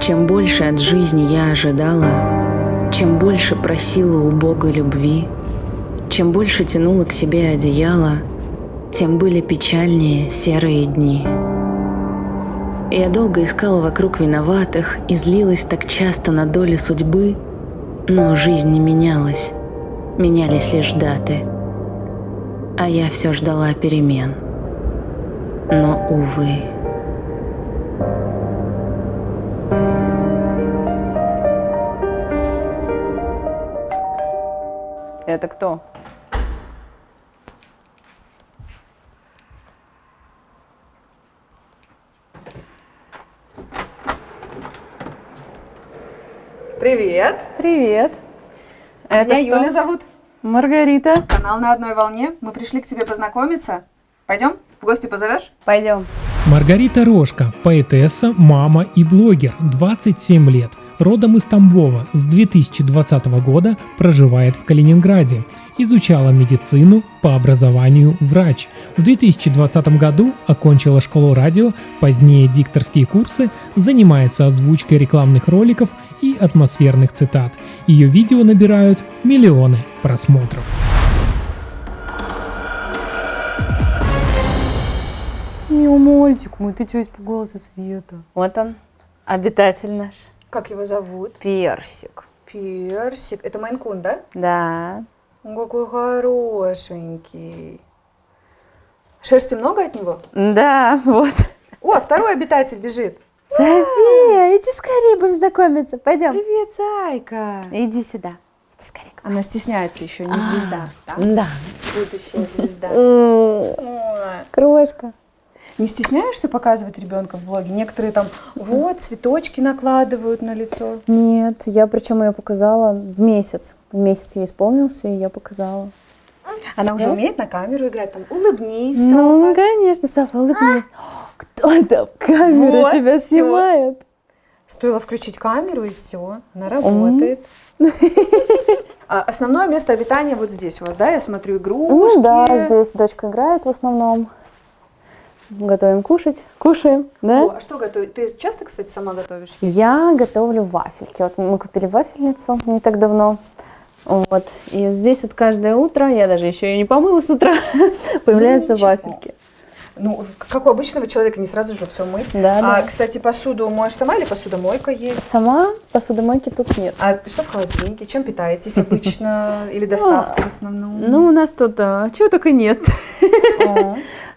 Чем больше от жизни я ожидала, чем больше просила у Бога любви, чем больше тянула к себе одеяло, тем были печальнее серые дни. Я долго искала вокруг виноватых и злилась так часто на доли судьбы, но жизнь не менялась, менялись лишь даты. А я все ждала перемен. Но, увы. Это кто? Привет! Привет. Это Меня что? Юля зовут. Маргарита. Канал «На одной волне». Мы пришли к тебе познакомиться. Пойдем? В гости позовешь? Пойдем. Маргарита Рожко, поэтесса, мама и блогер, 27 лет. Родом из Тамбова, с 2020 года проживает в Калининграде. Изучала медицину, по образованию врач. В 2020 году окончила школу радио, позднее дикторские курсы, занимается озвучкой рекламных роликов и атмосферных цитат. Ее видео набирают миллионы просмотров. Мил, мальчик мой, ты чего испугался света? Вот он, обитатель наш. Как его зовут? Персик. Персик. Это Мейн-кун, да? Да. Он какой хорошенький. Шерсти много от него? Да, вот. О, второй обитатель бежит. София, иди скорее, будем знакомиться. Пойдем. Привет, зайка. Иди сюда. Иди скорее. Она стесняется еще, не звезда. Да? Да. Будущая звезда. Ой, Крошка. Не стесняешься показывать ребенка в блоге? Некоторые там, вот, цветочки накладывают на лицо. Нет, я причем ее показала в месяц. В месяц ей исполнился, и я показала. Она уже Да? умеет на камеру играть, там, улыбнись, Ну, Софа. конечно, Софа, улыбнись. Кто там? Камера Вот, тебя всё. снимает. Стоило включить камеру, и все, она работает. Основное место обитания вот здесь у вас, да? Я смотрю, игрушки. Ну да, здесь дочка играет в основном. Готовим кушать. Кушаем, да? О, а что готовить? Ты часто, кстати, сама готовишь? Я готовлю вафельки. Вот мы купили вафельницу не так давно. Вот. И здесь вот каждое утро, я даже еще ее не помыла с утра, появляются ничего. вафельки. Ну, как у обычного человека, не сразу же все мыть. Да, да. Кстати, посуду моешь сама или посудомойка есть? Сама посудомойки тут нет. А что в холодильнике? Чем питаетесь обычно? Или доставка в основном? Ну, у нас тут чего только нет. О.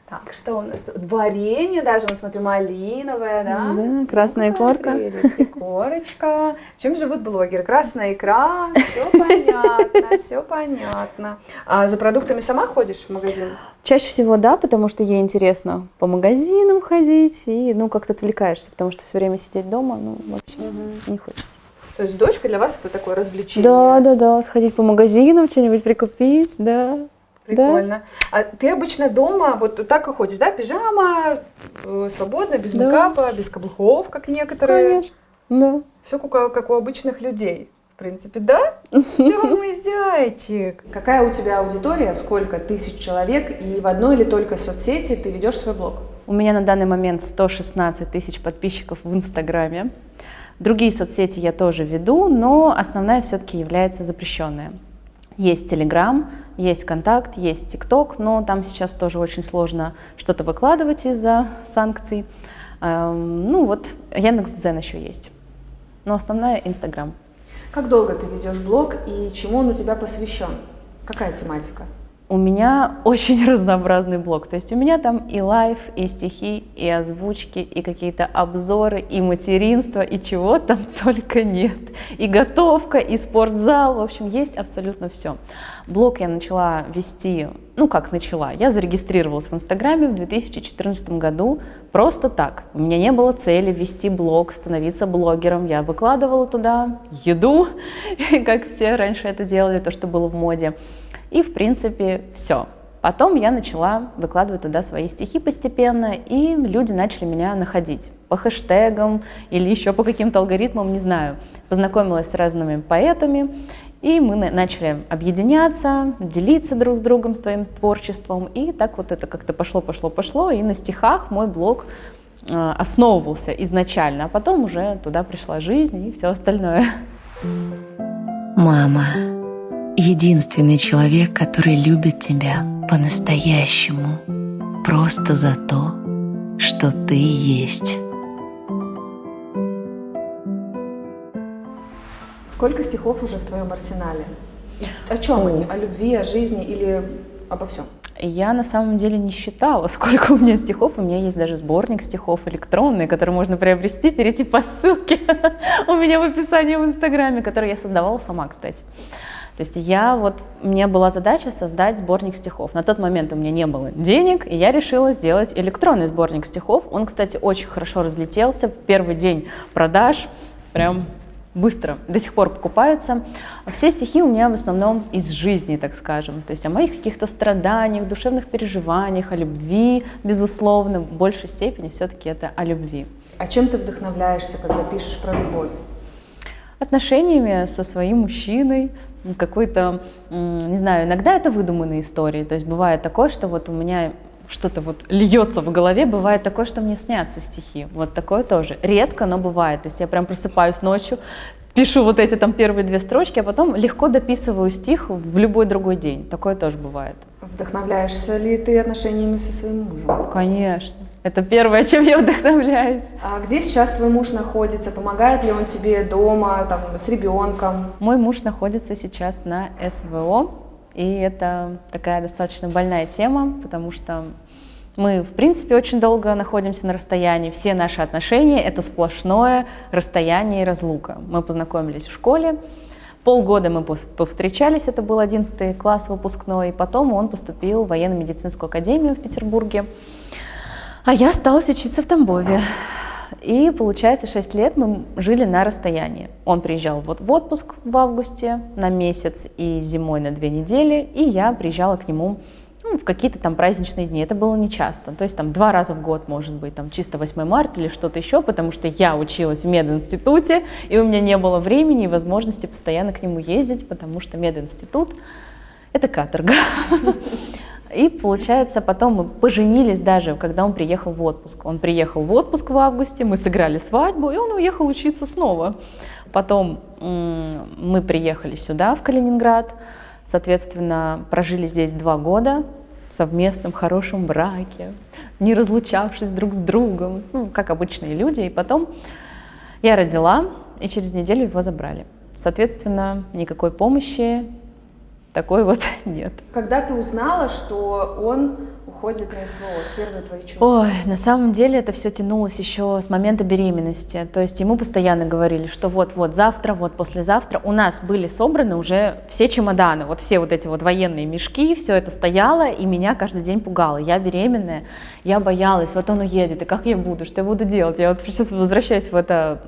Так, что у нас тут? Варенье даже, вот смотрю, малиновое, да? Да, красная корка. Прелесть, и корочка. Чем живут блогеры? Красная икра, все понятно, все понятно. А за продуктами сама ходишь в магазин? Чаще всего да, потому что ей интересно по магазинам ходить и, ну, как-то отвлекаешься, потому что все время сидеть дома, ну, вообще не хочется. То есть дочка для вас это такое развлечение? Да, сходить по магазинам, что-нибудь прикупить, да. Прикольно. А ты обычно дома вот так и ходишь, да? Пижама, свободно, без мейкапа, без каблуков, как некоторые. Конечно, да. Все как у обычных людей. В принципе, да? Ты мой зайчик. Какая у тебя аудитория? Сколько тысяч человек? И в одной или только соцсети ты ведешь свой блог? У меня на данный момент 116 тысяч подписчиков в Инстаграме. Другие соцсети я тоже веду, но основная все-таки является запрещенная. Есть Телеграм, есть Контакт, есть ТикТок, но там сейчас тоже очень сложно что-то выкладывать из-за санкций. Ну вот, Яндекс.Дзен еще есть, но основная Инстаграм. Как долго ты ведешь блог и чему он у тебя посвящен? Какая тематика? У меня очень разнообразный блог, то есть у меня там и лайф, и стихи, и озвучки, и какие-то обзоры, и материнство, и чего там только нет. И готовка, и спортзал, в общем, есть абсолютно все. Блог я начала вести, я зарегистрировалась в Инстаграме в 2014 году просто так. У меня не было цели вести блог, становиться блогером. Я выкладывала туда еду, как все раньше это делали, то, что было в моде. И, в принципе, все. Потом я начала выкладывать туда свои стихи постепенно, и люди начали меня находить по хэштегам или еще по каким-то алгоритмам, не знаю. Познакомилась с разными поэтами, и мы начали объединяться, делиться друг с другом своим творчеством. И так вот это как-то пошло, и на стихах мой блог основывался изначально, а потом уже туда пришла жизнь и все остальное. Мама. Единственный человек, который любит тебя по-настоящему. Просто за то, что ты есть. Сколько стихов уже в твоем арсенале? И о чем они? О любви, о жизни или обо всем? Я на самом деле не считала, сколько у меня стихов. У меня есть даже сборник стихов электронный, который можно приобрести, перейти по ссылке у меня в описании в Инстаграме, который я создавала сама, кстати. То есть у меня была задача создать сборник стихов. На тот момент у меня не было денег, и я решила сделать электронный сборник стихов. Он, кстати, очень хорошо разлетелся. В первый день продаж прям быстро, до сих пор покупаются. Все стихи у меня в основном из жизни, так скажем. То есть о моих каких-то страданиях, душевных переживаниях, о любви, безусловно. В большей степени все-таки это о любви. А чем ты вдохновляешься, когда пишешь про любовь? Отношениями со своим мужчиной, какой-то, не знаю, иногда это выдуманные истории. То есть бывает такое, что вот у меня что-то вот льется в голове, бывает такое, что мне снятся стихи. Вот такое тоже. Редко, но бывает. То есть я прям просыпаюсь ночью, пишу вот эти там первые 2 строчки, а потом легко дописываю стих в любой другой день. Такое тоже бывает. Вдохновляешься ли ты отношениями со своим мужем? Конечно. Это первое, чем я вдохновляюсь. А где сейчас твой муж находится? Помогает ли он тебе дома, там, с ребенком? Мой муж находится сейчас на СВО, и это такая достаточно больная тема, потому что мы, в принципе, очень долго находимся на расстоянии. Все наши отношения — это сплошное расстояние и разлука. Мы познакомились в школе, полгода мы повстречались, это был 11 класс выпускной, и потом он поступил в военно-медицинскую академию в Петербурге, а я осталась учиться в Тамбове. И, получается, 6 лет мы жили на расстоянии. Он приезжал вот в отпуск в августе на месяц и зимой на 2 недели, и я приезжала к нему в какие-то там праздничные дни. Это было нечасто, то есть там 2 раза в год, может быть, там чисто 8 марта или что-то еще, потому что я училась в мединституте, и у меня не было времени и возможности постоянно к нему ездить, потому что мединститут — это каторга. И, получается, потом мы поженились даже, когда он приехал в отпуск. Он приехал в отпуск в августе, мы сыграли свадьбу, и он уехал учиться снова. Потом мы приехали сюда, в Калининград, соответственно, прожили здесь 2 года в совместном хорошем браке, не разлучавшись друг с другом, как обычные люди. И потом я родила, и через неделю его забрали. Соответственно, никакой помощи такой вот нет. Когда ты узнала, что он уходит на СВО, первые твои чувства? Ой, на самом деле это все тянулось еще с момента беременности. То есть ему постоянно говорили, что вот завтра, вот послезавтра. У нас были собраны уже все чемоданы, вот все вот эти вот военные мешки, все это стояло, и меня каждый день пугало. Я беременная, я боялась, вот он уедет, и как я буду, что я буду делать? Я вот сейчас возвращаюсь в это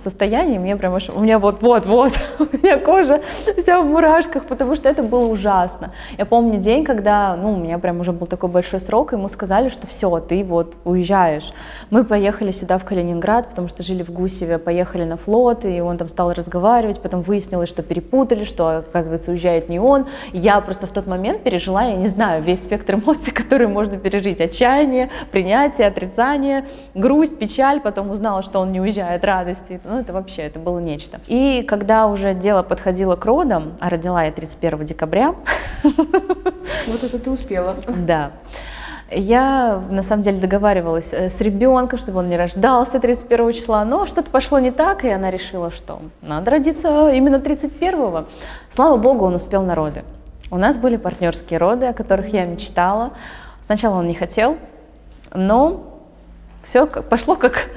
состояние, мне прям аж, у меня вот, у меня кожа вся в мурашках, потому что это было ужасно. Я помню день, когда, у меня прям уже был такой большой срок, ему сказали, что все, ты вот уезжаешь. Мы поехали сюда в Калининград, потому что жили в Гусеве, поехали на флот, и он там стал разговаривать, потом выяснилось, что перепутали, что, оказывается, уезжает не он. И я просто в тот момент пережила, я не знаю, весь спектр эмоций, которые можно пережить. Отчаяние, принятие, отрицание, грусть, печаль, потом узнала, что он не уезжает, радости. Это было нечто. И когда уже дело подходило к родам, а родила я 31 декабря. Вот это ты успела. Да. Я, на самом деле, договаривалась с ребенком, чтобы он не рождался 31 числа, но что-то пошло не так, и она решила, что надо родиться именно 31-го. Слава богу, он успел на роды. У нас были партнерские роды, о которых я мечтала. Сначала он не хотел, но все пошло как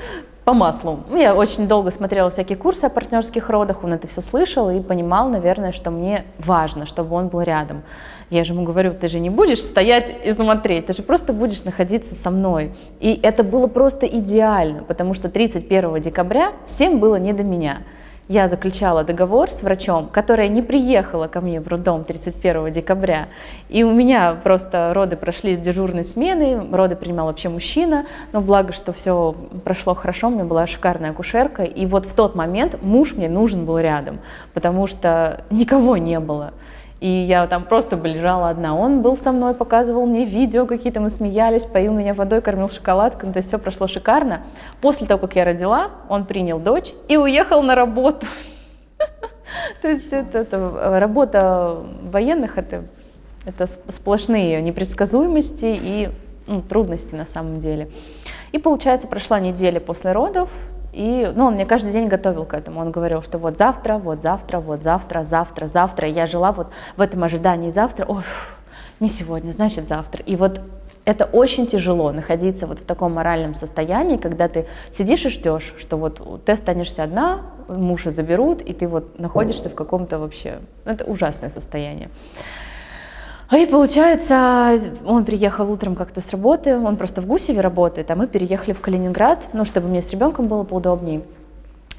по маслу. Я очень долго смотрела всякие курсы о партнерских родах, он это все слышал и понимал, наверное, что мне важно, чтобы он был рядом. Я же ему говорю, ты же не будешь стоять и смотреть, ты же просто будешь находиться со мной. И это было просто идеально, потому что 31 декабря всем было не до меня. Я заключала договор с врачом, которая не приехала ко мне в роддом 31 декабря. И у меня просто роды прошли с дежурной смены, роды принимал вообще мужчина, но благо, что все прошло хорошо, у меня была шикарная акушерка. И вот в тот момент муж мне нужен был рядом, потому что никого не было. И я там просто бы лежала одна. Он был со мной, показывал мне видео какие-то, мы смеялись, поил меня водой, кормил шоколадкой, то есть все прошло шикарно. После того, как я родила, он принял дочь и уехал на работу. То есть это работа военных, это сплошные непредсказуемости и трудности на самом деле. И получается, прошла неделя после родов, и он мне каждый день готовил к этому. Он говорил, что вот завтра, вот завтра, вот завтра, завтра, завтра. И я жила вот в этом ожидании завтра. Ой, не сегодня, значит завтра. И вот это очень тяжело находиться вот в таком моральном состоянии, когда ты сидишь и ждешь, что вот ты останешься одна, мужа заберут, и ты вот находишься в каком-то вообще... Это ужасное состояние. И получается, он приехал утром как-то с работы, он просто в Гусеве работает, а мы переехали в Калининград, чтобы мне с ребенком было поудобнее.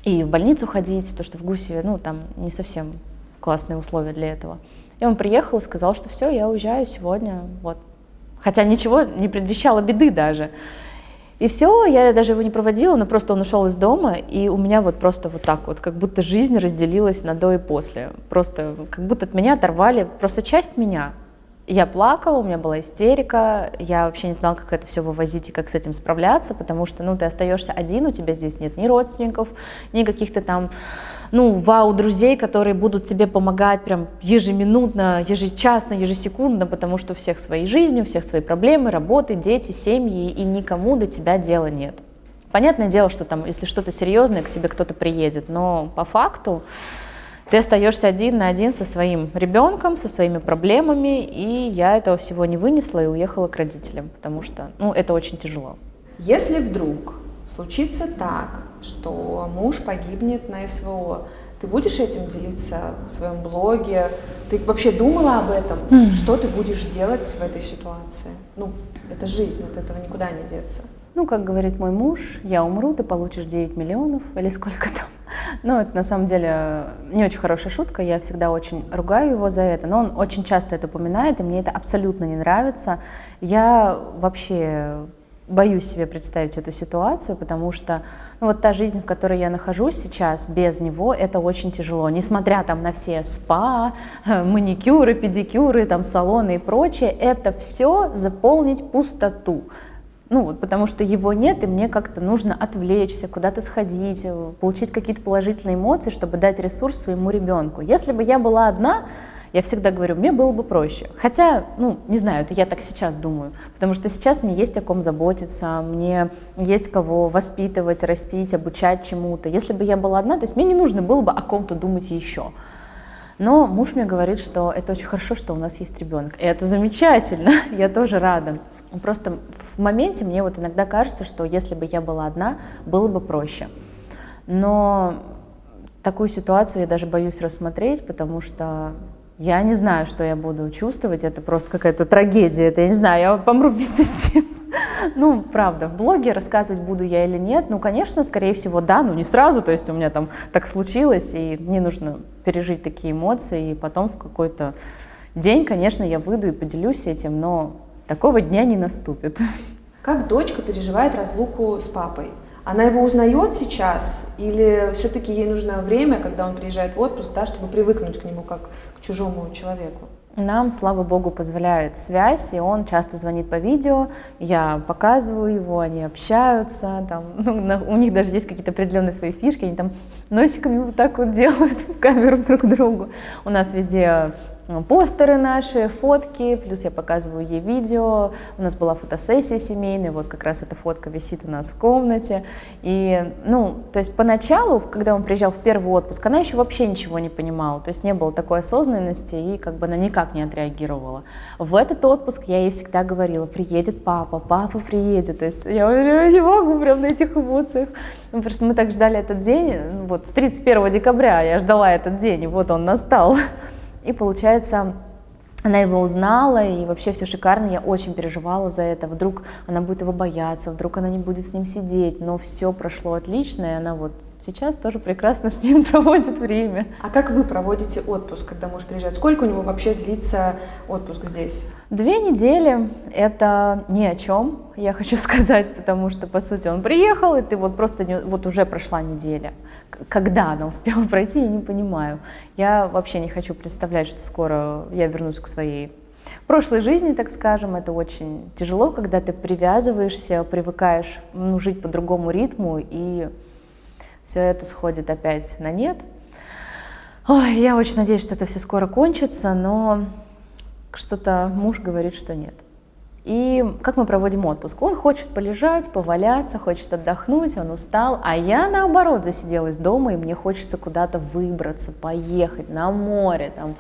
И в больницу ходить, потому что в Гусеве, там не совсем классные условия для этого. И он приехал и сказал, что все, я уезжаю сегодня, вот. Хотя ничего не предвещало беды даже. И все, я даже его не проводила, но просто он ушел из дома, и у меня вот просто вот так вот, как будто жизнь разделилась на до и после. Просто как будто от меня оторвали просто часть меня. Я плакала, у меня была истерика, я вообще не знала, как это все вывозить и как с этим справляться, потому что, ты остаешься один, у тебя здесь нет ни родственников, ни каких-то там, вау-друзей, которые будут тебе помогать прям ежеминутно, ежечасно, ежесекундно, потому что у всех свои жизни, у всех свои проблемы, работы, дети, семьи, и никому до тебя дела нет. Понятное дело, что там, если что-то серьезное, к тебе кто-то приедет, но по факту ты остаешься один на один со своим ребенком, со своими проблемами, и я этого всего не вынесла и уехала к родителям, потому что, это очень тяжело. Если вдруг случится так, что муж погибнет на СВО, ты будешь этим делиться в своем блоге? Ты вообще думала об этом? Что ты будешь делать в этой ситуации? Это жизнь, от этого никуда не деться. Как говорит мой муж, я умру, ты получишь 9 миллионов или сколько там. Это на самом деле не очень хорошая шутка, я всегда очень ругаю его за это, но он очень часто это упоминает, и мне это абсолютно не нравится. Я вообще боюсь себе представить эту ситуацию, потому что вот та жизнь, в которой я нахожусь сейчас, без него, это очень тяжело. Несмотря там на все спа, маникюры, педикюры, там салоны и прочее, это все заполнить пустоту. Потому что его нет, и мне как-то нужно отвлечься, куда-то сходить, получить какие-то положительные эмоции, чтобы дать ресурс своему ребенку. Если бы я была одна, я всегда говорю, мне было бы проще. Хотя, не знаю, это я так сейчас думаю, потому что сейчас мне есть о ком заботиться, мне есть кого воспитывать, растить, обучать чему-то. Если бы я была одна, то есть мне не нужно было бы о ком-то думать еще. Но муж мне говорит, что это очень хорошо, что у нас есть ребенок. И это замечательно, я тоже рада. Просто в моменте мне вот иногда кажется, что если бы я была одна, было бы проще. Но такую ситуацию я даже боюсь рассмотреть, потому что я не знаю, что я буду чувствовать. Это просто какая-то трагедия. Это, я не знаю, я помру вместе с ним. Правда, в блоге рассказывать буду я или нет. Конечно, скорее всего, да, но не сразу. То есть у меня там так случилось, и мне нужно пережить такие эмоции, и потом в какой-то день, конечно, я выйду и поделюсь этим, но такого дня не наступит. Как дочка переживает разлуку с папой? Она его узнает сейчас или все-таки ей нужно время, когда он приезжает в отпуск, чтобы привыкнуть к нему как к чужому человеку? Нам, слава богу, позволяет связь, и он часто звонит по видео, я показываю его, они общаются, у них даже есть какие-то определенные свои фишки, они там носиками вот так вот делают в камеру друг другу. У нас везде постеры наши, фотки, плюс я показываю ей видео. У нас была фотосессия семейная, вот как раз эта фотка висит у нас в комнате. И, то есть поначалу, когда он приезжал в первый отпуск, она еще вообще ничего не понимала, то есть не было такой осознанности, и она никак не отреагировала. В этот отпуск я ей всегда говорила, приедет папа, папа приедет, то есть я говорю, я не могу прям на этих эмоциях. Потому что мы так ждали этот день, вот с 31 декабря я ждала этот день, и вот он настал. И получается, она его узнала, и вообще все шикарно, я очень переживала за это. Вдруг она будет его бояться, вдруг она не будет с ним сидеть, но все прошло отлично, и она вот сейчас тоже прекрасно с ним проводит время. А как вы проводите отпуск, когда муж приезжает? Сколько у него вообще длится отпуск здесь? 2 недели – это ни о чем, я хочу сказать, потому что, по сути, он приехал, и ты вот просто, вот уже прошла неделя. Когда она успела пройти, я не понимаю. Я вообще не хочу представлять, что скоро я вернусь к своей прошлой жизни, так скажем. Это очень тяжело, когда ты привязываешься, привыкаешь жить по другому ритму, и все это сходит опять на нет. Ой, я очень надеюсь, что это все скоро кончится, но что-то муж говорит, что нет. И как мы проводим отпуск? Он хочет полежать, поваляться, хочет отдохнуть, он устал, а я, наоборот, засиделась дома, и мне хочется куда-то выбраться, поехать на море, там,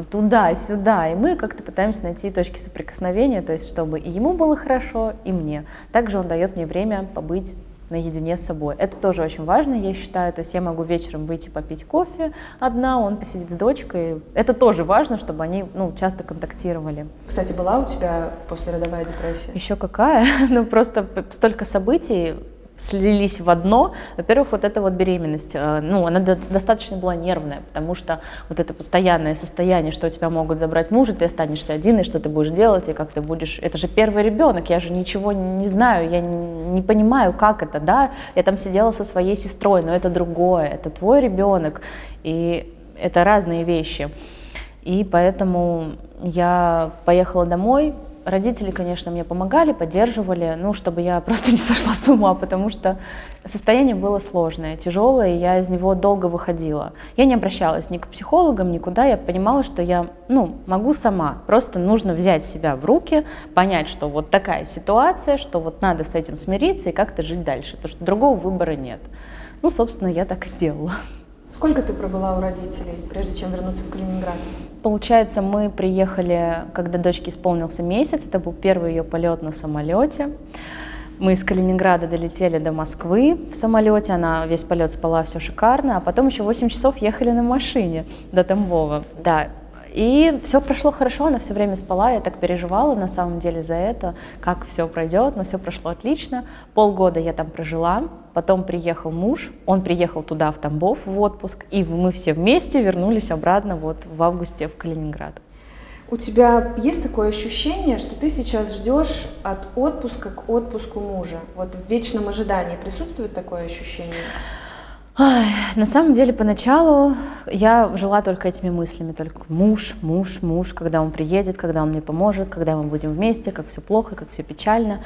туда-сюда. И мы как-то пытаемся найти точки соприкосновения, то есть чтобы и ему было хорошо, и мне. Также он дает мне время побыть наедине с собой. Это тоже очень важно, я считаю. То есть я могу вечером выйти попить кофе одна, он посидит с дочкой. Это тоже важно, чтобы они часто контактировали. Кстати, была у тебя послеродовая депрессия? Еще какая? Просто столько событий слились в одно. Во-первых, вот эта вот беременность, она достаточно была нервная, потому что вот это постоянное состояние, что у тебя могут забрать мужа, ты останешься один, и что ты будешь делать, и как ты будешь... Это же первый ребенок, я же ничего не знаю, я не понимаю, как это, да? Я там сидела со своей сестрой, но это другое, это твой ребенок, и это разные вещи. И поэтому я поехала домой. Родители, конечно, мне помогали, поддерживали, чтобы я просто не сошла с ума, потому что состояние было сложное, тяжелое, и я из него долго выходила. Я не обращалась ни к психологам, никуда, я понимала, что я, могу сама, просто нужно взять себя в руки, понять, что вот такая ситуация, что вот надо с этим смириться и как-то жить дальше, потому что другого выбора нет. Собственно, я так и сделала. Сколько ты пробыла у родителей, прежде чем вернуться в Калининград? Получается, мы приехали, когда дочке исполнился месяц, это был первый ее полет на самолете. Мы из Калининграда долетели до Москвы в самолете, она весь полет спала, все шикарно, а потом еще 8 часов ехали на машине до Тамбова. Да. И все прошло хорошо, она все время спала, я так переживала на самом деле за это, как все пройдет, но все прошло отлично. Полгода я там прожила, потом приехал муж, он приехал туда, в Тамбов, в отпуск, и мы все вместе вернулись обратно вот в августе в Калининград. У тебя есть такое ощущение, что ты сейчас ждешь от отпуска к отпуску мужа? Вот в вечном ожидании присутствует такое ощущение? На самом деле, поначалу я жила только этими мыслями, только муж, когда он приедет, когда он мне поможет, когда мы будем вместе, как все плохо, как все печально.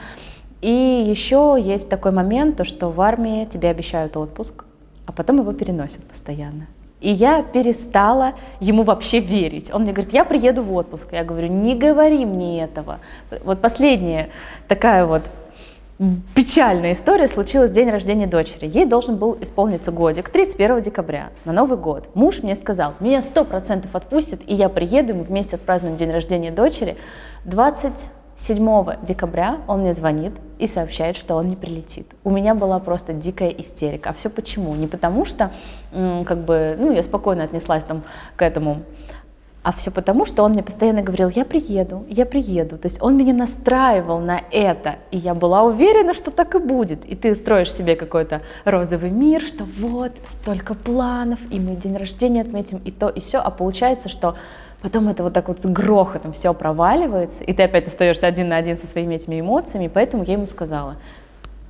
И еще есть такой момент, то, что в армии тебе обещают отпуск, а потом его переносят постоянно. И я перестала ему вообще верить. Он мне говорит, я приеду в отпуск. Я говорю, не говори мне этого. Вот последняя такая вот печальная история случилась в день рождения дочери. Ей должен был исполниться годик, 31 декабря, на Новый год. Муж мне сказал, меня 100% отпустит, и я приеду, и мы вместе отпразднуем день рождения дочери. 27 декабря он мне звонит и сообщает, что он не прилетит. У меня была просто дикая истерика. А все почему? Не потому что, я спокойно отнеслась к этому, а все потому, что он мне постоянно говорил, я приеду. То есть он меня настраивал на это, и я была уверена, что так и будет. И ты строишь себе какой-то розовый мир, что вот, столько планов, и мы день рождения отметим, и то, и все. А получается, что потом это вот так вот с грохотом все проваливается, и ты опять остаешься один на один со своими этими эмоциями. И поэтому я ему сказала,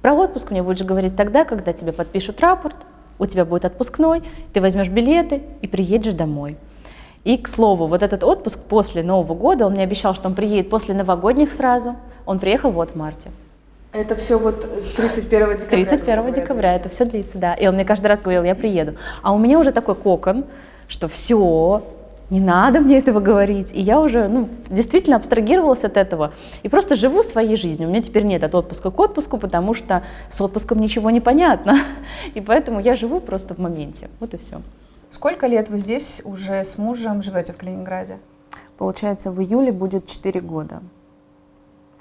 про отпуск мне будешь говорить тогда, когда тебе подпишут рапорт, у тебя будет отпускной, ты возьмешь билеты и приедешь домой. И, к слову, вот этот отпуск после Нового года, он мне обещал, что он приедет после новогодних сразу, он приехал вот в марте. Это все вот с 31 декабря? С 31 декабря это все длится, да. И он мне каждый раз говорил, я приеду. А у меня уже такой кокон, что все, не надо мне этого говорить. И я уже действительно абстрагировалась от этого и просто живу своей жизнью. У меня теперь нет от отпуска к отпуску, потому что с отпуском ничего не понятно. И поэтому я живу просто в моменте. Вот и все. Сколько лет вы здесь уже с мужем живете в Калининграде? Получается, в июле будет 4 года.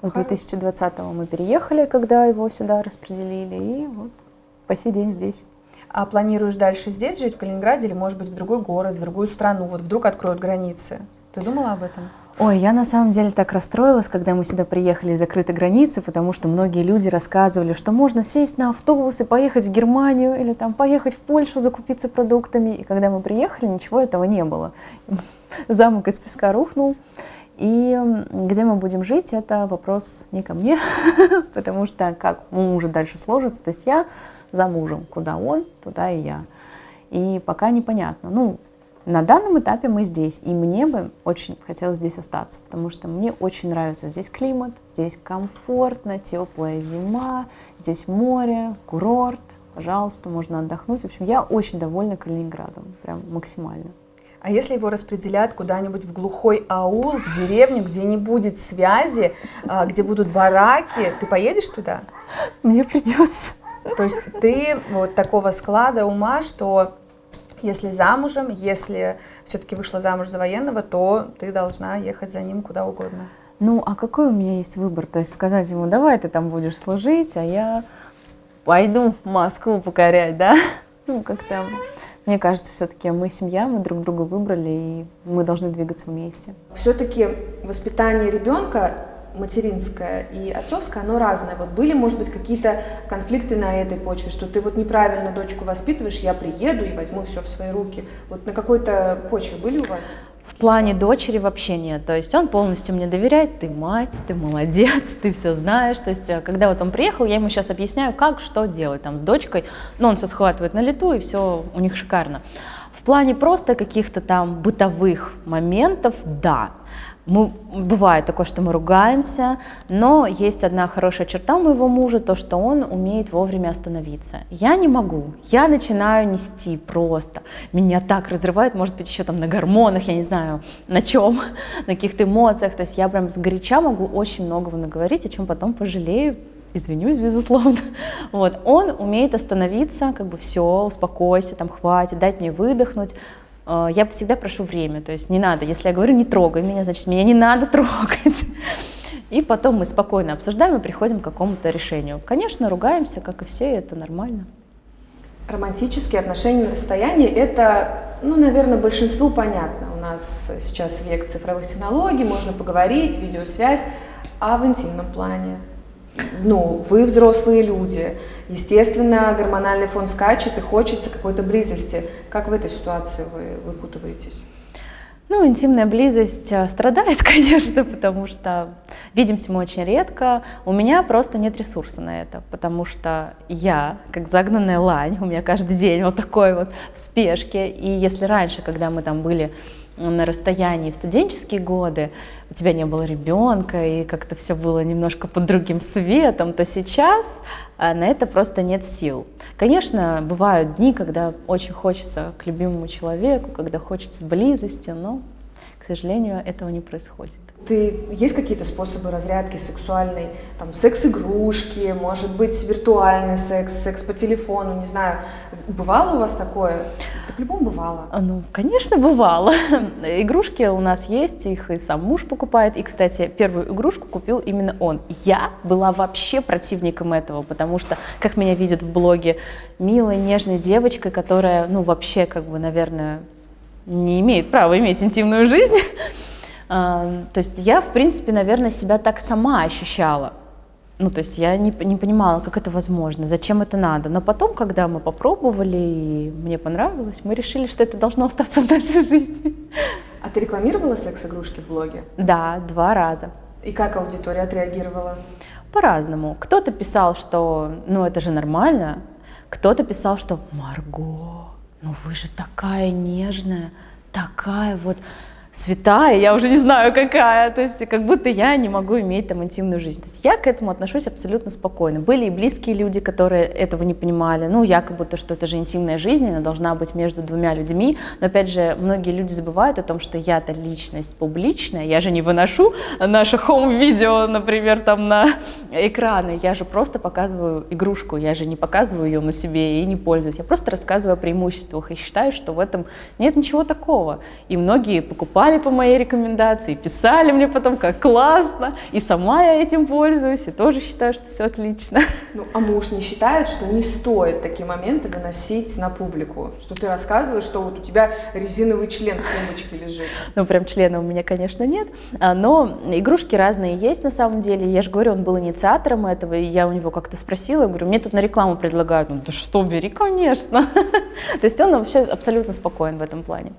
С 2020-го мы переехали, когда его сюда распределили, и вот по сей день здесь. А планируешь дальше здесь жить, в Калининграде, или, может быть, в другой город, в другую страну? Вот вдруг откроют границы. Ты думала об этом? Ой, я на самом деле так расстроилась, когда мы сюда приехали из закрытой границы, потому что многие люди рассказывали, что можно сесть на автобус и поехать в Германию или там поехать в Польшу закупиться продуктами. И когда мы приехали, ничего этого не было. Замок из песка рухнул. И где мы будем жить, это вопрос не ко мне, потому что как у мужа дальше сложится. То есть я за мужем, куда он, туда и я. И пока непонятно. Ну, на данном этапе мы здесь, и мне бы очень хотелось здесь остаться, потому что мне очень нравится здесь климат, здесь комфортно, теплая зима, здесь море, курорт, пожалуйста, можно отдохнуть. В общем, я очень довольна Калининградом, прям максимально. А если его распределят куда-нибудь в глухой аул, в деревню, где не будет связи, где будут бараки, ты поедешь туда? Мне придется. То есть ты вот такого склада ума, что если замужем, если все-таки вышла замуж за военного, то ты должна ехать за ним куда угодно. Ну, а какой у меня есть выбор? То есть сказать ему, давай ты там будешь служить, а я пойду Москву покорять, да? Ну, как-то, мне кажется, все-таки мы семья, мы друг друга выбрали, и мы должны двигаться вместе. Все-таки воспитание ребенка материнское и отцовское, оно разное. Вот были, может быть, какие-то конфликты на этой почве, что ты вот неправильно дочку воспитываешь, я приеду и возьму все в свои руки. Вот на какой-то почве были у вас? В плане дочери вообще нет. То есть он полностью мне доверяет, ты мать, ты молодец, ты все знаешь. То есть когда вот он приехал, я ему сейчас объясняю, как, что делать там с дочкой. Но он все схватывает на лету, и все у них шикарно. В плане просто каких-то там бытовых моментов, да. Бывает такое, что мы ругаемся, но есть одна хорошая черта у моего мужа, то, что он умеет вовремя остановиться. Я не могу, я начинаю нести просто. Меня так разрывает, может быть, еще там на гормонах, я не знаю, на чем, на каких-то эмоциях. То есть я прям сгоряча могу очень многого наговорить, о чем потом пожалею, извинюсь, безусловно. Вот. Он умеет остановиться, как бы все, успокойся, там хватит, дать мне выдохнуть. Я всегда прошу время, то есть не надо, если я говорю не трогай меня, значит меня не надо трогать. И потом мы спокойно обсуждаем и приходим к какому-то решению. Конечно, ругаемся, как и все, это нормально. Романтические отношения на расстоянии, это, ну, наверное, большинству понятно. У нас сейчас век цифровых технологий, можно поговорить, видеосвязь, а в интимном плане? Ну, вы взрослые люди, естественно, гормональный фон скачет и хочется какой-то близости. Как в этой ситуации вы выпутываетесь? Ну, интимная близость страдает, конечно, потому что видимся мы очень редко. У меня просто нет ресурса на это, потому что я, как загнанная лань, у меня каждый день вот такой вот в спешке. И если раньше, когда мы там были на расстоянии в студенческие годы, у тебя не было ребенка, и как-то все было немножко под другим светом, то сейчас на это просто нет сил. Конечно, бывают дни, когда очень хочется к любимому человеку, когда хочется близости, но, к сожалению, этого не происходит. Есть какие-то способы разрядки сексуальной, там, секс-игрушки, может быть, виртуальный секс, секс по телефону, не знаю. Бывало у вас такое? Да по-любому бывало. Ну, конечно, бывало. Игрушки у нас есть, их и сам муж покупает. И, кстати, первую игрушку купил именно он. Я была вообще противником этого, потому что, как меня видят в блоге, милой, нежной девочкой, которая, ну, вообще, как бы, наверное, не имеет права иметь интимную жизнь. То есть я, в принципе, наверное, себя так сама ощущала. Ну, то есть я не понимала, как это возможно, зачем это надо. Но потом, когда мы попробовали, и мне понравилось, мы решили, что это должно остаться в нашей жизни. А ты рекламировала секс-игрушки в блоге? Да, 2 раза. И как аудитория отреагировала? По-разному. Кто-то писал, что, ну, это же нормально. Кто-то писал, что «Марго, ну вы же такая нежная, такая вот святая, я уже не знаю какая, то есть как будто я не могу иметь там интимную жизнь». То есть я к этому отношусь абсолютно спокойно. Были и близкие люди, которые этого не понимали, ну якобы то, что это же интимная жизнь, она должна быть между 2 людьми, но опять же многие люди забывают о том, что я-то личность публичная, я же не выношу наше хоум-видео, например, там на экраны, я же просто показываю игрушку, я же не показываю ее на себе и не пользуюсь, я просто рассказываю о преимуществах и считаю, что в этом нет ничего такого, и многие покупают покупали по моей рекомендации, писали мне потом, как классно, и сама я этим пользуюсь, и тоже считаю, что все отлично. Ну, а муж не считает, что не стоит такие моменты выносить на публику? Что ты рассказываешь, что вот у тебя резиновый член в тумбочке лежит? Ну, прям члена у меня, конечно, нет, но игрушки разные есть на самом деле. Я же говорю, он был инициатором этого, и я у него как-то спросила, я говорю, мне тут на рекламу предлагают. Ну, да что, бери, конечно. То есть он вообще абсолютно спокоен в этом плане.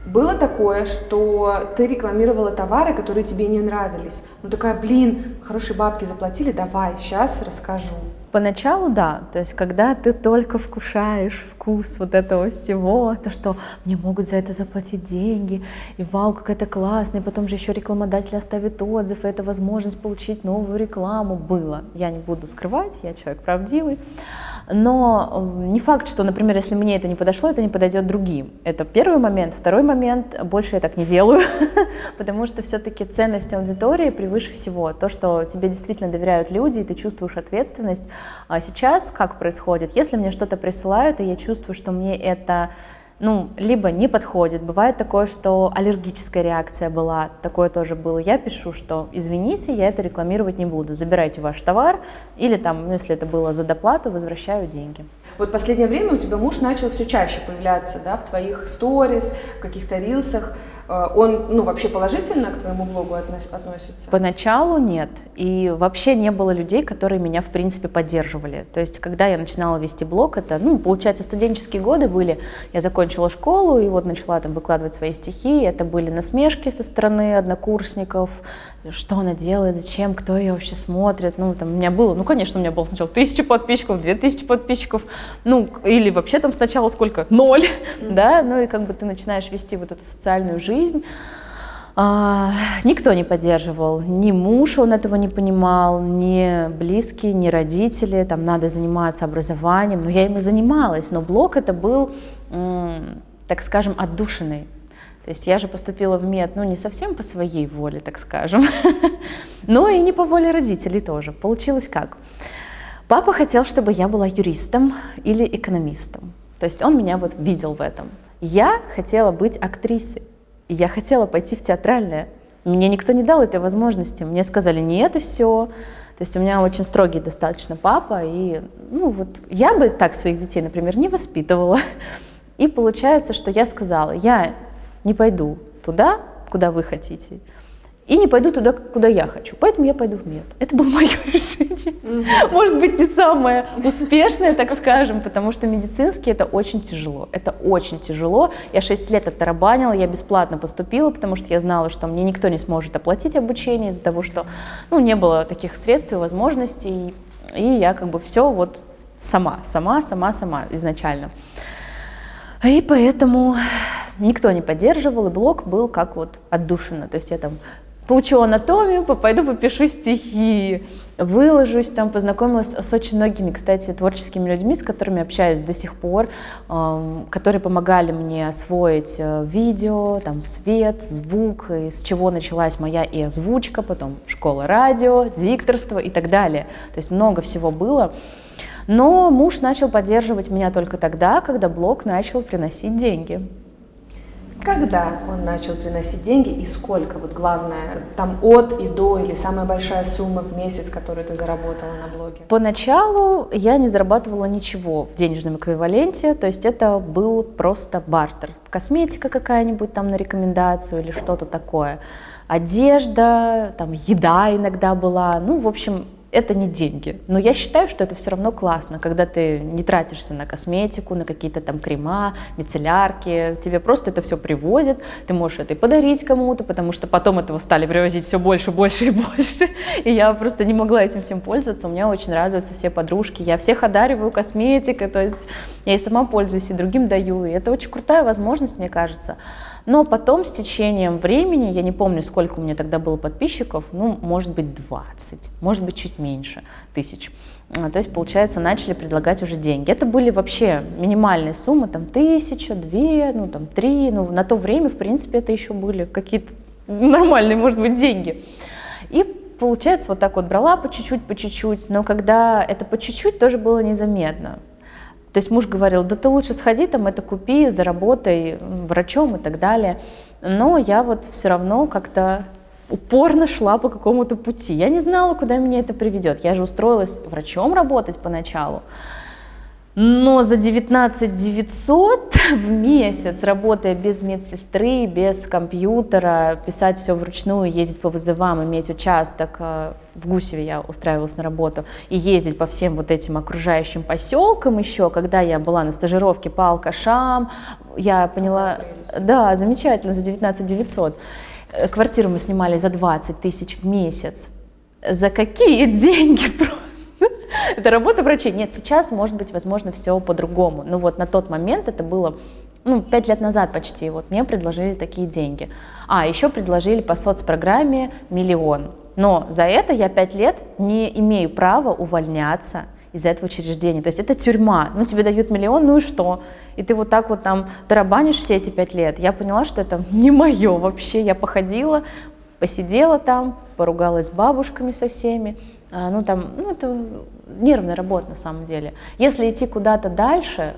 Было такое, что ты рекламировала товары, которые тебе не нравились? Ну, такая, блин, хорошие бабки заплатили, давай, сейчас расскажу. Поначалу да, то есть когда ты только вкушаешь вкус вот этого всего, то, что мне могут за это заплатить деньги, и вау, как это классно, и потом же еще рекламодатель оставит отзыв, и это возможность получить новую рекламу, было. Я не буду скрывать, я человек правдивый, но не факт, что, например, если мне это не подошло, это не подойдет другим. Это первый момент. Второй момент, больше я так не делаю, потому что все-таки ценность аудитории превыше всего. То, что тебе действительно доверяют люди, и ты чувствуешь ответственность. А сейчас как происходит? Если мне что-то присылают, и я чувствую, что мне это, либо не подходит, бывает такое, что аллергическая реакция была, такое тоже было, я пишу, что извините, я это рекламировать не буду, забирайте ваш товар, или там, если это было за доплату, возвращаю деньги. Вот в последнее время у тебя муж начал все чаще появляться, да, в твоих сторис, в каких-то рилсах. Он, вообще положительно к твоему блогу относится? Поначалу нет. И вообще не было людей, которые меня, в принципе, поддерживали. То есть, когда я начинала вести блог, это, получается, студенческие годы были. Я закончила школу и вот начала там выкладывать свои стихи. Это были насмешки со стороны однокурсников. Что она делает, зачем, кто ее вообще смотрит. У меня было, конечно, у меня было сначала 1000 подписчиков, 2000 подписчиков. Или вообще там сначала сколько? 0. Да, и как бы ты начинаешь вести вот эту социальную жизнь. Никто не поддерживал, ни муж, он этого не понимал, ни близкие, ни родители, там надо заниматься образованием, я им и занималась, но блог это был, так скажем, отдушиной. То есть я же поступила в мед, не совсем по своей воле, так скажем, но и не по воле родителей тоже. Получилось как? Папа хотел, чтобы я была юристом или экономистом, то есть он меня вот видел в этом. Я хотела быть актрисой. Я хотела пойти в театральное. Мне никто не дал этой возможности. Мне сказали, нет, и все. То есть у меня очень строгий достаточно папа. И я бы так своих детей, например, не воспитывала. И получается, что я сказала, я не пойду туда, куда вы хотите, и не пойду туда, куда я хочу. Поэтому я пойду в мед. Это было мое решение. Может быть, не самое успешное, так скажем, потому что медицинский это очень тяжело. Это очень тяжело. Я 6 лет оттарабанила, я бесплатно поступила, потому что я знала, что мне никто не сможет оплатить обучение из-за того, что не было таких средств и возможностей. И я как бы все вот сама изначально. И поэтому никто не поддерживал, и блог был как вот отдушина. То есть я там поучу анатомию, пойду попишу стихи, выложусь, там познакомилась с очень многими, кстати, творческими людьми, с которыми общаюсь до сих пор, которые помогали мне освоить видео, там, свет, звук, и с чего началась моя и озвучка, потом школа радио, дикторство и так далее. То есть много всего было. Но муж начал поддерживать меня только тогда, когда блог начал приносить деньги. Когда он начал приносить деньги и сколько? Вот главное, там от и до, или самая большая сумма в месяц, которую ты заработала на блоге? Поначалу я не зарабатывала ничего в денежном эквиваленте, то есть это был просто бартер. Косметика какая-нибудь там на рекомендацию или что-то такое. Одежда, там еда иногда была, в общем, это не деньги. Но я считаю, что это все равно классно, когда ты не тратишься на косметику, на какие-то там крема, мицеллярки. Тебе просто это все привозят, ты можешь это и подарить кому-то, потому что потом этого стали привозить все больше, больше и больше. И я просто не могла этим всем пользоваться. У меня очень радуются все подружки. Я всех одариваю косметикой, то есть я и сама пользуюсь, и другим даю. И это очень крутая возможность, мне кажется. Но потом, с течением времени, я не помню, сколько у меня тогда было подписчиков, может быть 20, может быть чуть меньше тысяч. То есть, получается, начали предлагать уже деньги. Это были вообще минимальные суммы, там 1000, 2, 3, на то время, в принципе, это еще были какие-то нормальные, может быть, деньги. И получается, вот так вот брала по чуть-чуть, но когда это по чуть-чуть, тоже было незаметно. То есть муж говорил, да ты лучше сходи там, это купи, заработай врачом и так далее. Но я вот все равно как-то упорно шла по какому-то пути. Я не знала, куда меня это приведет. Я же устроилась врачом работать поначалу. Но за 19 900 в месяц, работая без медсестры, без компьютера, писать все вручную, ездить по вызовам, иметь участок, в Гусеве я устраивалась на работу, и ездить по всем вот этим окружающим поселкам еще, когда я была на стажировке по алкашам, я поняла, да, замечательно, за 19 900. Квартиру мы снимали за 20 тысяч в месяц. За какие деньги просто? Это работа врачей. Нет, сейчас, может быть, возможно, все по-другому. Но вот на тот момент, это было 5 лет назад почти, вот мне предложили такие деньги. Еще предложили по соцпрограмме 1 000 000. Но за это я 5 лет не имею права увольняться из этого учреждения. То есть это тюрьма. Тебе дают 1 000 000, ну и что? И ты вот так вот там тарабанишь все эти 5 лет. Я поняла, что это не мое вообще. Я походила, посидела там, поругалась с бабушками со всеми. Это нервная работа на самом деле. Если идти куда-то дальше,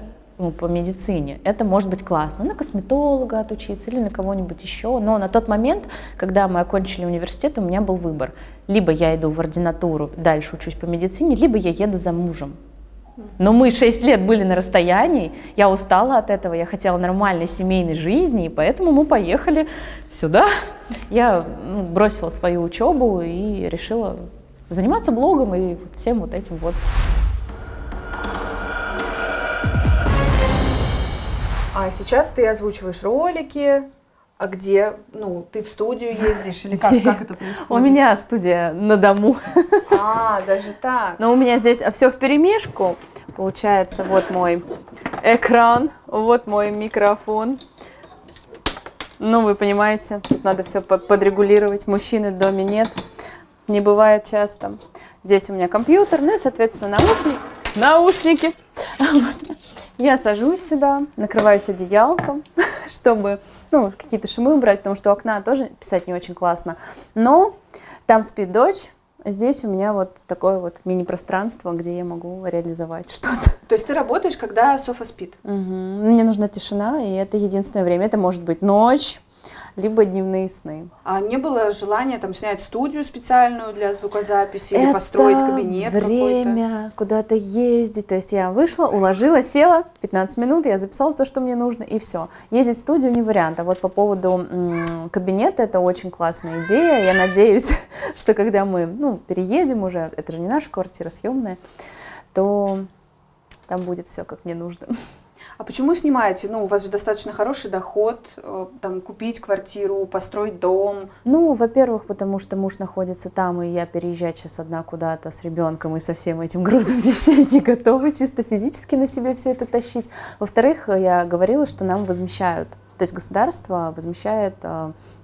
по медицине, это может быть классно. На косметолога отучиться или на кого-нибудь еще. Но на тот момент, когда мы окончили университет, у меня был выбор. Либо я иду в ординатуру, дальше учусь по медицине, либо я еду за мужем. Но мы 6 лет были на расстоянии, я устала от этого, я хотела нормальной семейной жизни, и поэтому мы поехали сюда. Я бросила свою учебу и решила заниматься блогом и всем вот этим вот. А сейчас ты озвучиваешь ролики, где, ты в студию ездишь, или как это происходит? У меня студия на дому. Даже так. Но у меня здесь все вперемешку. Получается, вот мой экран, вот мой микрофон. Вы понимаете, тут надо все подрегулировать. Мужчины в доме нет. Не бывает часто. Здесь у меня компьютер, и, соответственно, наушники. Я сажусь сюда, накрываюсь одеялком, чтобы какие-то шумы убрать, потому что у окна тоже писать не очень классно. Но там спит дочь, а здесь у меня вот такое вот мини-пространство, где я могу реализовать что-то. То есть ты работаешь, когда Софа спит? Угу. Мне нужна тишина, и это единственное время. Это может быть ночь, либо дневные сны. А не было желания снять студию специальную для звукозаписи или построить кабинет какой-то? Время куда-то ездить. То есть я вышла, уложила, села, 15 минут, я записала то, что мне нужно, и все. Ездить в студию не вариант. А вот по поводу кабинета, это очень классная идея. Я надеюсь, что когда мы переедем уже, это же не наша квартира съемная, то там будет все, как мне нужно. А почему снимаете? У вас же достаточно хороший доход, купить квартиру, построить дом. Во-первых, потому что муж находится там, и я переезжать сейчас одна куда-то с ребенком и со всем этим грузом вещей не готова чисто физически на себе все это тащить. Во-вторых, я говорила, что нам возмещают, то есть государство возмещает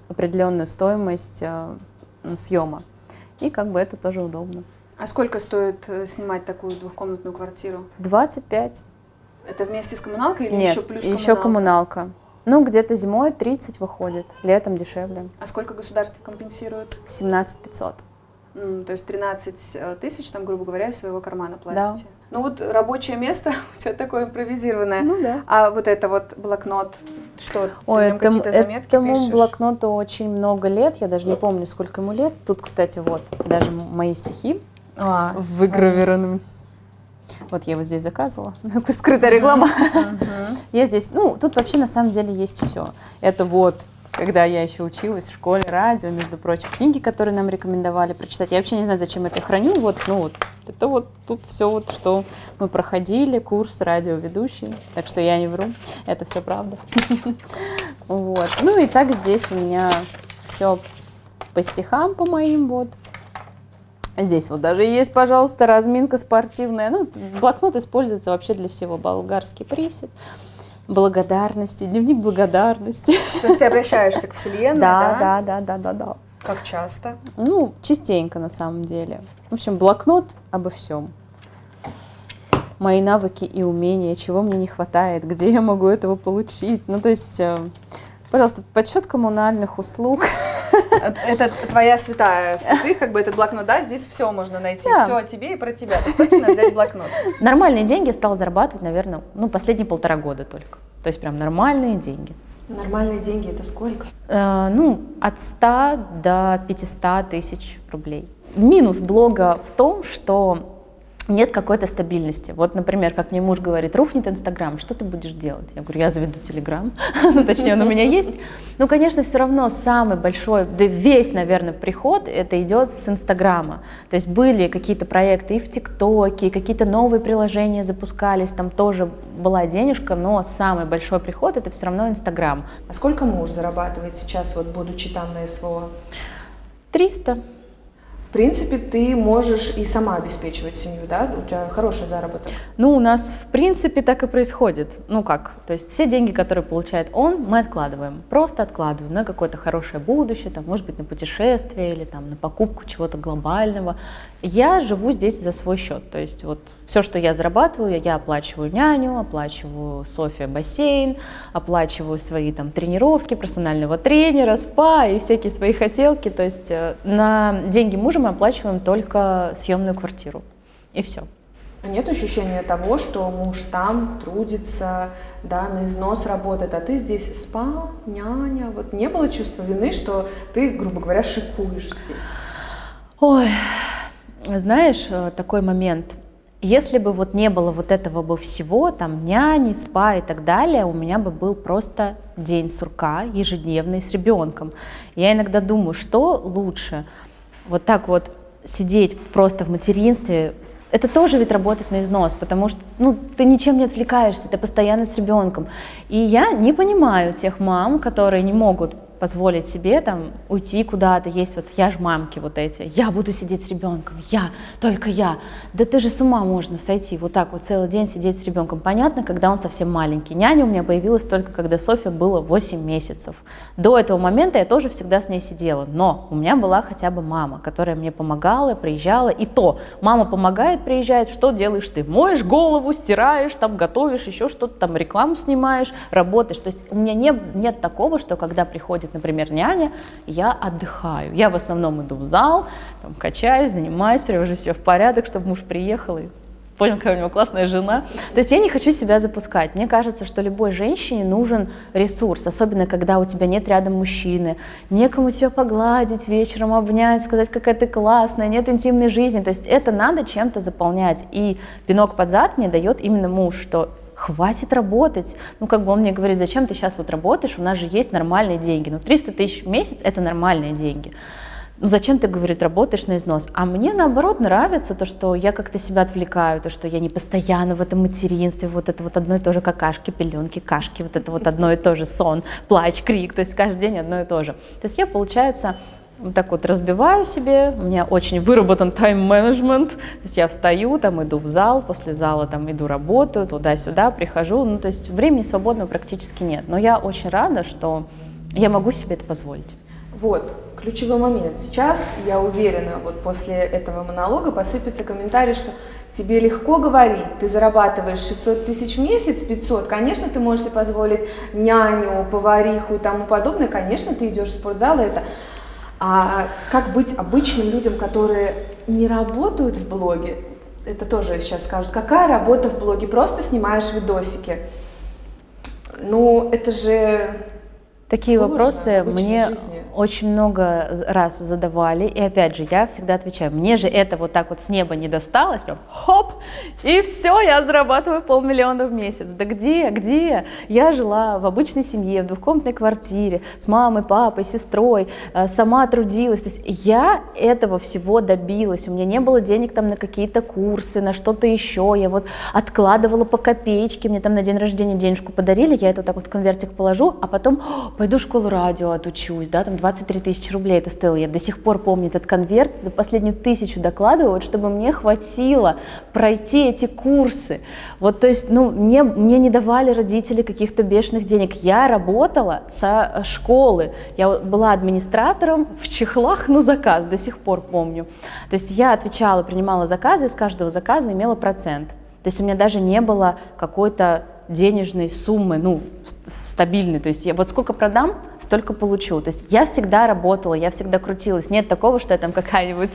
определенную стоимость съема, и это тоже удобно. А сколько стоит снимать такую двухкомнатную квартиру? 25. Это вместе с коммуналкой или Нет, еще плюс коммуналка? еще коммуналка. Где-то зимой 30 выходит, летом дешевле. А сколько государство компенсирует? 17 500. То есть 13 тысяч, грубо говоря, из своего кармана платите. Да. Рабочее место у тебя такое импровизированное. Да. А вот это вот блокнот, что? Ой, какие-то заметки этому пишешь? Блокноту очень много лет, я даже не помню, сколько ему лет. Тут, кстати, даже мои стихи выгравированы. Вот я его здесь заказывала. Это скрытая реклама. Я здесь, тут вообще на самом деле есть все. Это когда я еще училась в школе, радио, между прочим, книги, которые нам рекомендовали прочитать. Я вообще не знаю, зачем это храню. Это тут все, что мы проходили, курс радиоведущий. Так что я не вру, это все правда. И так здесь у меня все по стихам, по моим Здесь даже есть, пожалуйста, разминка спортивная. Блокнот используется вообще для всего. Болгарский присед, благодарности, дневник благодарности. То есть ты обращаешься к Вселенной, да? Да. Как часто? Частенько на самом деле. В общем, блокнот обо всем. Мои навыки и умения, чего мне не хватает, где я могу этого получить. Пожалуйста, подсчет коммунальных услуг. Это твоя святая святых, как бы этот блокнот, да, здесь все можно найти, Да. все о тебе и про тебя. Достаточно взять блокнот. Нормальные деньги стала зарабатывать, наверное, последние 1,5 года только. То есть прям нормальные деньги. Нормальные деньги это сколько? От 100 до 500 тысяч рублей. Минус блога в том, что нет какой-то стабильности. Вот, например, как мне муж говорит, рухнет Инстаграм, что ты будешь делать? Я говорю, я заведу Телеграм, точнее, он у меня есть. Конечно, все равно самый большой, да весь, наверное, приход, это идет с Инстаграма. То есть были какие-то проекты и в ТикТоке, и какие-то новые приложения запускались, там тоже была денежка, но самый большой приход это все равно Инстаграм. А сколько муж зарабатывает сейчас, вот будучи там на СВО? 300. В принципе, ты можешь и сама обеспечивать семью, да? У тебя хороший заработок. У нас, в принципе, так и происходит. То есть все деньги, которые получает он, мы откладываем. Просто откладываем на какое-то хорошее будущее, там, может быть, на путешествие или там, на покупку чего-то глобального. Я живу здесь за свой счет. То есть вот все, что я зарабатываю, я оплачиваю няню, оплачиваю Софье бассейн, оплачиваю свои там тренировки, персонального тренера, спа и всякие свои хотелки. То есть на деньги мужа мы оплачиваем только съемную квартиру. И все. А нет ощущения того, что муж там трудится, да, на износ работает, а ты здесь спа, няня? Вот не было чувства вины, что ты, грубо говоря, шикуешь здесь? Ой, знаешь, такой момент. Если бы вот не было вот этого бы всего, там няни, спа и так далее, у меня бы был просто день сурка ежедневный с ребенком. Я иногда думаю, что лучше, вот так вот сидеть просто в материнстве, это тоже ведь работать на износ, потому что ты ничем не отвлекаешься, ты постоянно с ребенком. И я не понимаю тех мам, которые не могут позволить себе там уйти куда-то. Есть вот я ж мамки вот эти, я буду сидеть с ребенком, только я. Да ты же с ума можно сойти, вот так вот целый день сидеть с ребенком. Понятно, когда он совсем маленький. Няня у меня появилась только когда Софье было 8 месяцев. До этого момента я тоже всегда с ней сидела, но у меня была хотя бы мама, которая мне помогала, приезжала. И то, мама помогает, приезжает, что делаешь ты? Моешь голову, стираешь, там готовишь, еще что-то, там рекламу снимаешь, работаешь. То есть у меня нет такого, что когда приходит, например, няня, я отдыхаю. Я в основном иду в зал, там, качаюсь, занимаюсь, привожу себя в порядок, чтобы муж приехал и понял, какая у него классная жена. То есть я не хочу себя запускать. Мне кажется, что любой женщине нужен ресурс, особенно когда у тебя нет рядом мужчины, некому тебя погладить вечером, обнять, сказать, какая ты классная, нет интимной жизни. То есть это надо чем-то заполнять. И пинок под зад мне дает именно муж, что хватит работать. Он мне говорит, зачем ты сейчас вот работаешь, у нас же есть нормальные деньги. 300 тысяч в месяц – это нормальные деньги. Зачем ты, говорит, работаешь на износ? А мне, наоборот, нравится то, что я как-то себя отвлекаю, то, что я не постоянно в этом материнстве, вот это вот одно и то же какашки, пеленки, кашки, вот это вот одно и то же сон, плач, крик, то есть каждый день одно и то же. То есть я, получается, вот так вот разбиваю себе, у меня очень выработан тайм-менеджмент, то есть я встаю, там иду в зал, после зала там иду работаю, туда-сюда прихожу, то есть времени свободного практически нет. Но я очень рада, что я могу себе это позволить. Вот, ключевой момент. Сейчас, я уверена, вот после этого монолога посыпется комментарий, что тебе легко говорить, ты зарабатываешь 600 тысяч в месяц, 500, конечно, ты можешь себе позволить няню, повариху и тому подобное, конечно, ты идешь в спортзал, и это... А как быть обычным людям, которые не работают в блоге? Это тоже сейчас скажут. Какая работа в блоге? Просто снимаешь видосики. Это же... Такие сложно вопросы в обычной мне жизни. очень много раз задавали, и опять же, я всегда отвечаю, мне же это вот так вот с неба не досталось, прям хоп, и все, я зарабатываю 500 000 в месяц. Да где? Я жила в обычной семье, в двухкомнатной квартире, с мамой, папой, сестрой, сама трудилась, то есть я этого всего добилась, у меня не было денег там на какие-то курсы, на что-то еще, я вот откладывала по копеечке, мне там на день рождения денежку подарили, я это вот так вот в конвертик положу, а потом пойду в школу радио отучусь, да, там 23 тысячи рублей это стоило, я до сих пор помню этот конверт, за последнюю 1000 докладываю, вот, чтобы мне хватило пройти эти курсы, вот, то есть, мне не давали родители каких-то бешеных денег, я работала со школы, я была администратором в чехлах на заказ, до сих пор помню, то есть я отвечала, принимала заказы, из каждого заказа имела процент, то есть у меня даже не было какой-то денежной суммы, ну, стабильной. То есть я вот сколько продам, столько получу. То есть я всегда работала, я всегда крутилась. Нет такого, что я там какая-нибудь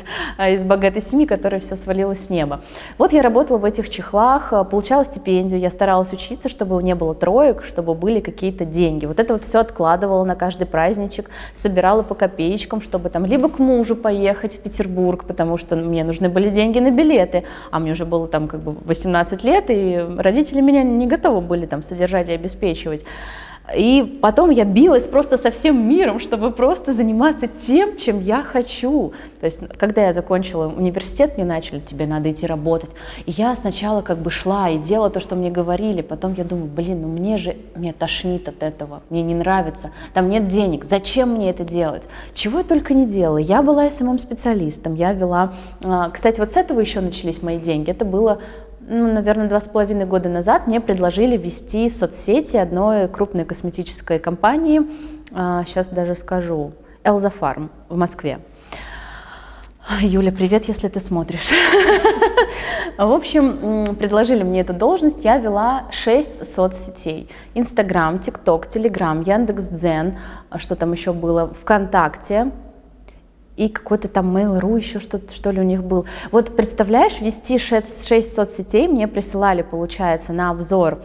из богатой семьи, которая все свалилось с неба. Вот я работала в этих чехлах, получала стипендию, я старалась учиться, чтобы не было троек, чтобы были какие-то деньги. Вот это вот все откладывала на каждый праздничек, собирала по копеечкам, чтобы там либо к мужу поехать в Петербург, потому что мне нужны были деньги на билеты, а мне уже было там как бы 18 лет, и родители меня не готовы были там содержать и обеспечивать. И потом я билась просто со всем миром, чтобы просто заниматься тем, чем я хочу. То есть, когда я закончила университет, мне начали: тебе надо идти работать. И я сначала как бы шла и делала то, что мне говорили. Потом я думаю: блин, ну мне тошнит от этого, мне не нравится, там нет денег, зачем мне это делать? Чего я только не делала. Я была СММ-специалистом, я вела... Кстати, вот с этого еще начались мои деньги. Это было... наверное, 2,5 года назад мне предложили вести соцсети одной крупной косметической компании, сейчас даже скажу, Элза Фарм в Москве. Юля, привет, если ты смотришь. В общем, предложили мне эту должность, я вела 6 соцсетей. Инстаграм, ТикТок, Телеграм, Яндекс.Дзен, что там еще было, ВКонтакте. И какой-то там Mail.ru, еще что ли у них был. Вот представляешь, вести 6 соцсетей, мне присылали, получается, на обзор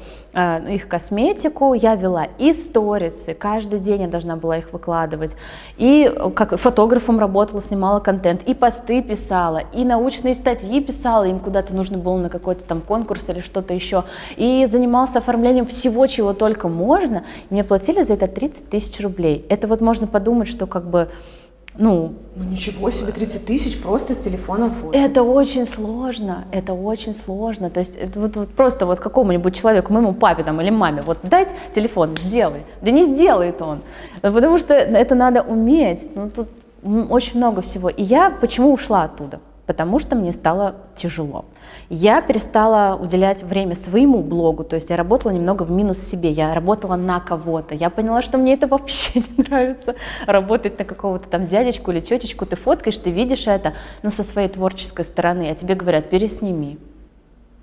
их косметику, я вела и сторисы, каждый день я должна была их выкладывать, и как фотографом работала, снимала контент, и посты писала, и научные статьи писала, им куда-то нужно было на какой-то там конкурс или что-то еще, и занималась оформлением всего, чего только можно, и мне платили за это 30 тысяч рублей. Это вот можно подумать, что как бы ну ничего себе, 30 тысяч просто с телефоном фото. Это очень сложно, это очень сложно. То есть это вот просто вот какому-нибудь человеку, моему папе там, или маме, вот дать телефон, сделай. Да не сделает он, потому что это надо уметь. Ну, тут очень много всего. И я почему ушла оттуда? Потому что мне стало тяжело. Я перестала уделять время своему блогу, то есть я работала немного в минус себе, я работала на кого-то. Я поняла, что мне это вообще не нравится, работать на какого-то там дядечку или тетечку. Ты фоткаешь, ты видишь это, но со своей творческой стороны, а тебе говорят: пересними.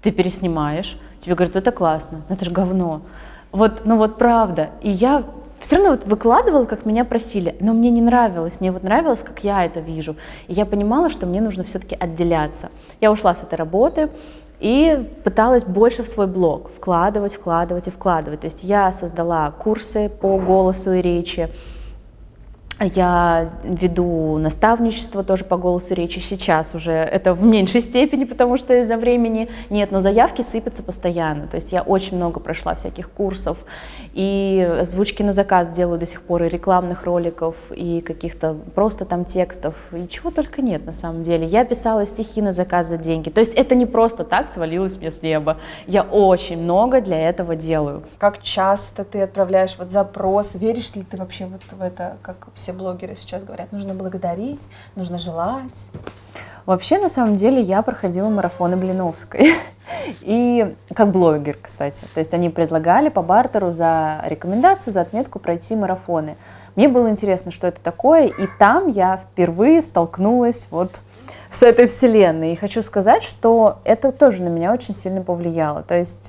Ты переснимаешь, тебе говорят: это классно, но это же говно. Вот, ну вот правда. И я все равно вот выкладывала, как меня просили, но мне не нравилось, мне вот нравилось, как я это вижу. И я понимала, что мне нужно все-таки отделяться. Я ушла с этой работы и пыталась больше в свой блог вкладывать. То есть я создала курсы по голосу и речи, я веду наставничество тоже по голосу и речи. Сейчас уже это в меньшей степени, потому что из-за времени нет, но заявки сыпятся постоянно. То есть я очень много прошла всяких курсов, и озвучки на заказ делаю до сих пор, и рекламных роликов, и каких-то просто там текстов, и чего только нет на самом деле. Я писала стихи на заказ за деньги. То есть это не просто так свалилось мне с неба. Я очень много для этого делаю. Как часто ты отправляешь вот запрос? Веришь ли ты вообще вот в это, как все блогеры сейчас говорят, нужно благодарить, нужно желать? Вообще, на самом деле, я проходила марафоны Блиновской. И как блогер, кстати. То есть они предлагали по бартеру за рекомендацию, за отметку пройти марафоны. Мне было интересно, что это такое, и там я впервые столкнулась вот с этой вселенной. И хочу сказать, что это тоже на меня очень сильно повлияло. То есть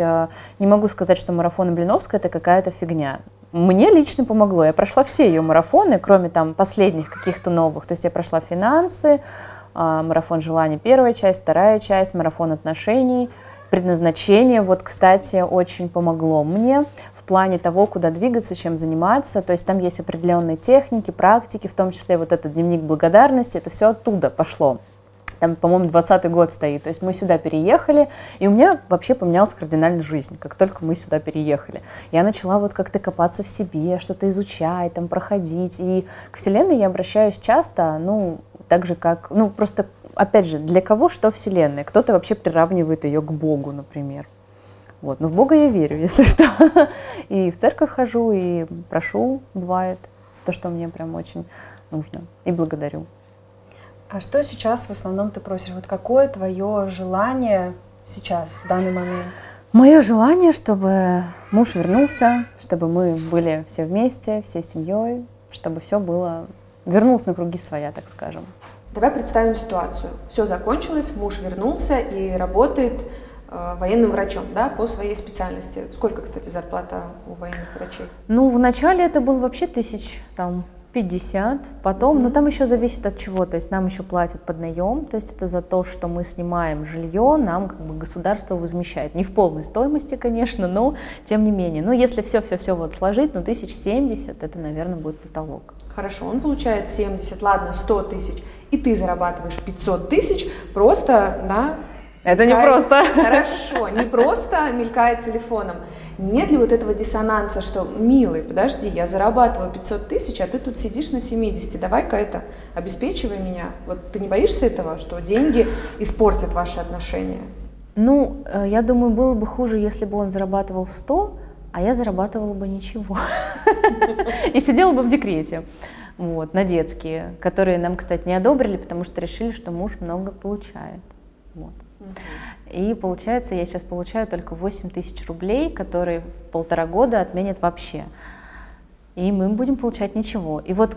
не могу сказать, что марафоны Блиновской — это какая-то фигня. Мне лично помогло. Я прошла все ее марафоны, кроме там последних каких-то новых. То есть я прошла финансы, марафон желаний первая часть, вторая часть, марафон отношений, предназначение. Вот, кстати, очень помогло мне в плане того, куда двигаться, чем заниматься. То есть там есть определенные техники, практики, в том числе вот этот дневник благодарности. Это все оттуда пошло. Там, по-моему, 20-й год стоит. То есть мы сюда переехали, и у меня вообще поменялась кардинально жизнь, как только мы сюда переехали. Я начала вот как-то копаться в себе, что-то изучать, там, проходить. И к Вселенной я обращаюсь часто, ну, так же, как, ну, просто, опять же, для кого что Вселенная? Кто-то вообще приравнивает ее к Богу, например. Вот. Но в Бога я верю, если что. И в церковь хожу, и прошу, бывает, то, что мне прям очень нужно. И благодарю. А что сейчас в основном ты просишь? Вот какое твое желание сейчас, в данный момент? Мое желание, чтобы муж вернулся, чтобы мы были все вместе, всей семьей, чтобы все было, вернулось на круги своя, так скажем. Давай представим ситуацию. Все закончилось, муж вернулся и работает военным врачом, да, по своей специальности. Сколько, кстати, зарплата у военных врачей? Ну, вначале это было вообще 1050, потом, но там еще зависит от чего, то есть нам еще платят под наем, то есть это за то, что мы снимаем жилье, нам как бы государство возмещает. Не в полной стоимости, конечно, но тем не менее. Ну, если все вот сложить, ну, 1070, это, наверное, будет потолок. Хорошо, он получает 70, ладно, 100 тысяч, и ты зарабатываешь 500 тысяч, просто, да, Это не просто. Хорошо, не просто мелькая телефоном. Нет ли вот этого диссонанса, что, милый, подожди, я зарабатываю 500 тысяч, а ты тут сидишь на 70, давай-ка это, обеспечивай меня. Вот ты не боишься этого, что деньги испортят ваши отношения? Ну, я думаю, было бы хуже, если бы он зарабатывал 100, а я зарабатывала бы ничего. И сидела бы в декрете. Вот, на детские, которые нам, кстати, не одобрили, потому что решили, что муж много получает. Вот. И получается, я сейчас получаю только 8 тысяч рублей, которые в 1,5 года отменят вообще. И мы будем получать ничего. И вот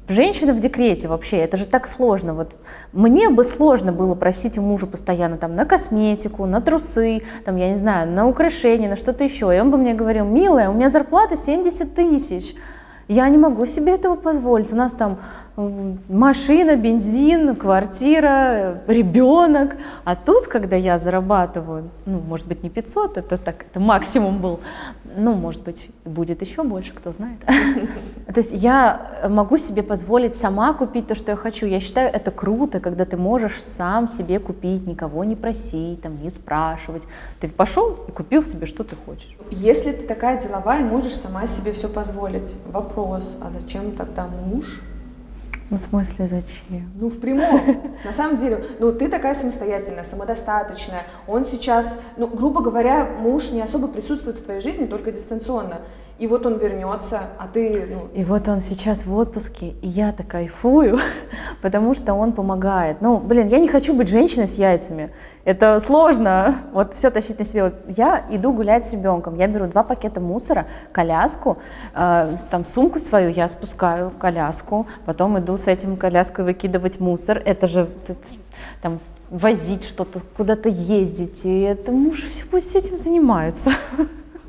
женщина в декрете вообще, это же так сложно. Вот мне бы сложно было просить у мужа постоянно там на косметику, на трусы, там, я не знаю, на украшения, на что-то еще. И он бы мне говорил: милая, у меня зарплата 70 тысяч. Я не могу себе этого позволить. У нас там машина, бензин, квартира, ребенок. А тут, когда я зарабатываю, ну, может быть, не 500, это максимум был, ну, может быть, будет еще больше, кто знает. То есть я могу себе позволить сама купить то, что я хочу. Я считаю, это круто, когда ты можешь сам себе купить, никого не просить, там, не спрашивать. Ты пошел и купил себе, что ты хочешь. Если ты такая деловая и можешь сама себе все позволить, вопрос, а зачем тогда муж? Ну, в смысле, зачем? Ну, в прямом. На самом деле, ну, ты такая самостоятельная, самодостаточная. Он сейчас, ну, грубо говоря, муж не особо присутствует в твоей жизни, только дистанционно. И вот он вернется, а ты, ну... И вот он сейчас в отпуске, и я-то кайфую, потому что он помогает. Ну, блин, я не хочу быть женщиной с яйцами. Это сложно, вот все тащить на себе. Вот я иду гулять с ребенком, я беру 2 пакета мусора, коляску, там сумку свою я спускаю, коляску, потом иду с этим коляской выкидывать мусор. Это же там возить что-то, куда-то ездить, и это муж все пусть с этим занимается.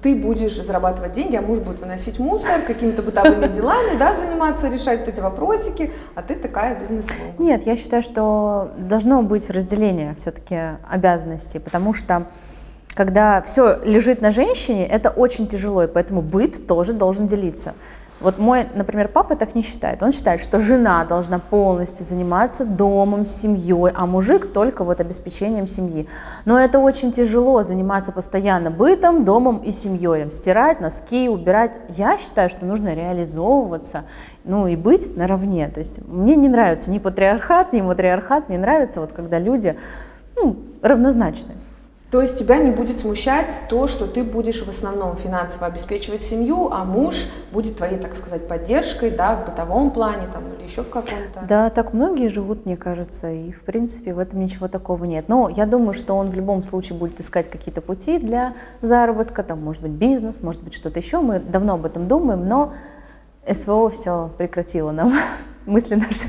Ты будешь зарабатывать деньги, а муж будет выносить мусор, какими-то бытовыми делами, да, заниматься, решать эти вопросики, а ты такая бизнес-вумен. Нет, я считаю, что должно быть разделение все-таки обязанностей, потому что когда все лежит на женщине, это очень тяжело, и поэтому быт тоже должен делиться. Вот мой, например, папа так не считает. Он считает, что жена должна полностью заниматься домом, семьей, а мужик только вот обеспечением семьи. Но это очень тяжело, заниматься постоянно бытом, домом и семьей. Стирать, носки, убирать. Я считаю, что нужно реализовываться, ну и быть наравне. То есть мне не нравится ни патриархат, ни матриархат. Мне нравится, вот, когда люди, ну, равнозначны. То есть тебя не будет смущать то, что ты будешь в основном финансово обеспечивать семью, а муж будет твоей, так сказать, поддержкой, да, в бытовом плане там, или еще в каком-то. Да, так многие живут, мне кажется, и в принципе в этом ничего такого нет. Но я думаю, что он в любом случае будет искать какие-то пути для заработка, там, может быть, бизнес, может быть, что-то еще. Мы давно об этом думаем, но СВО все прекратило нам мысли наши.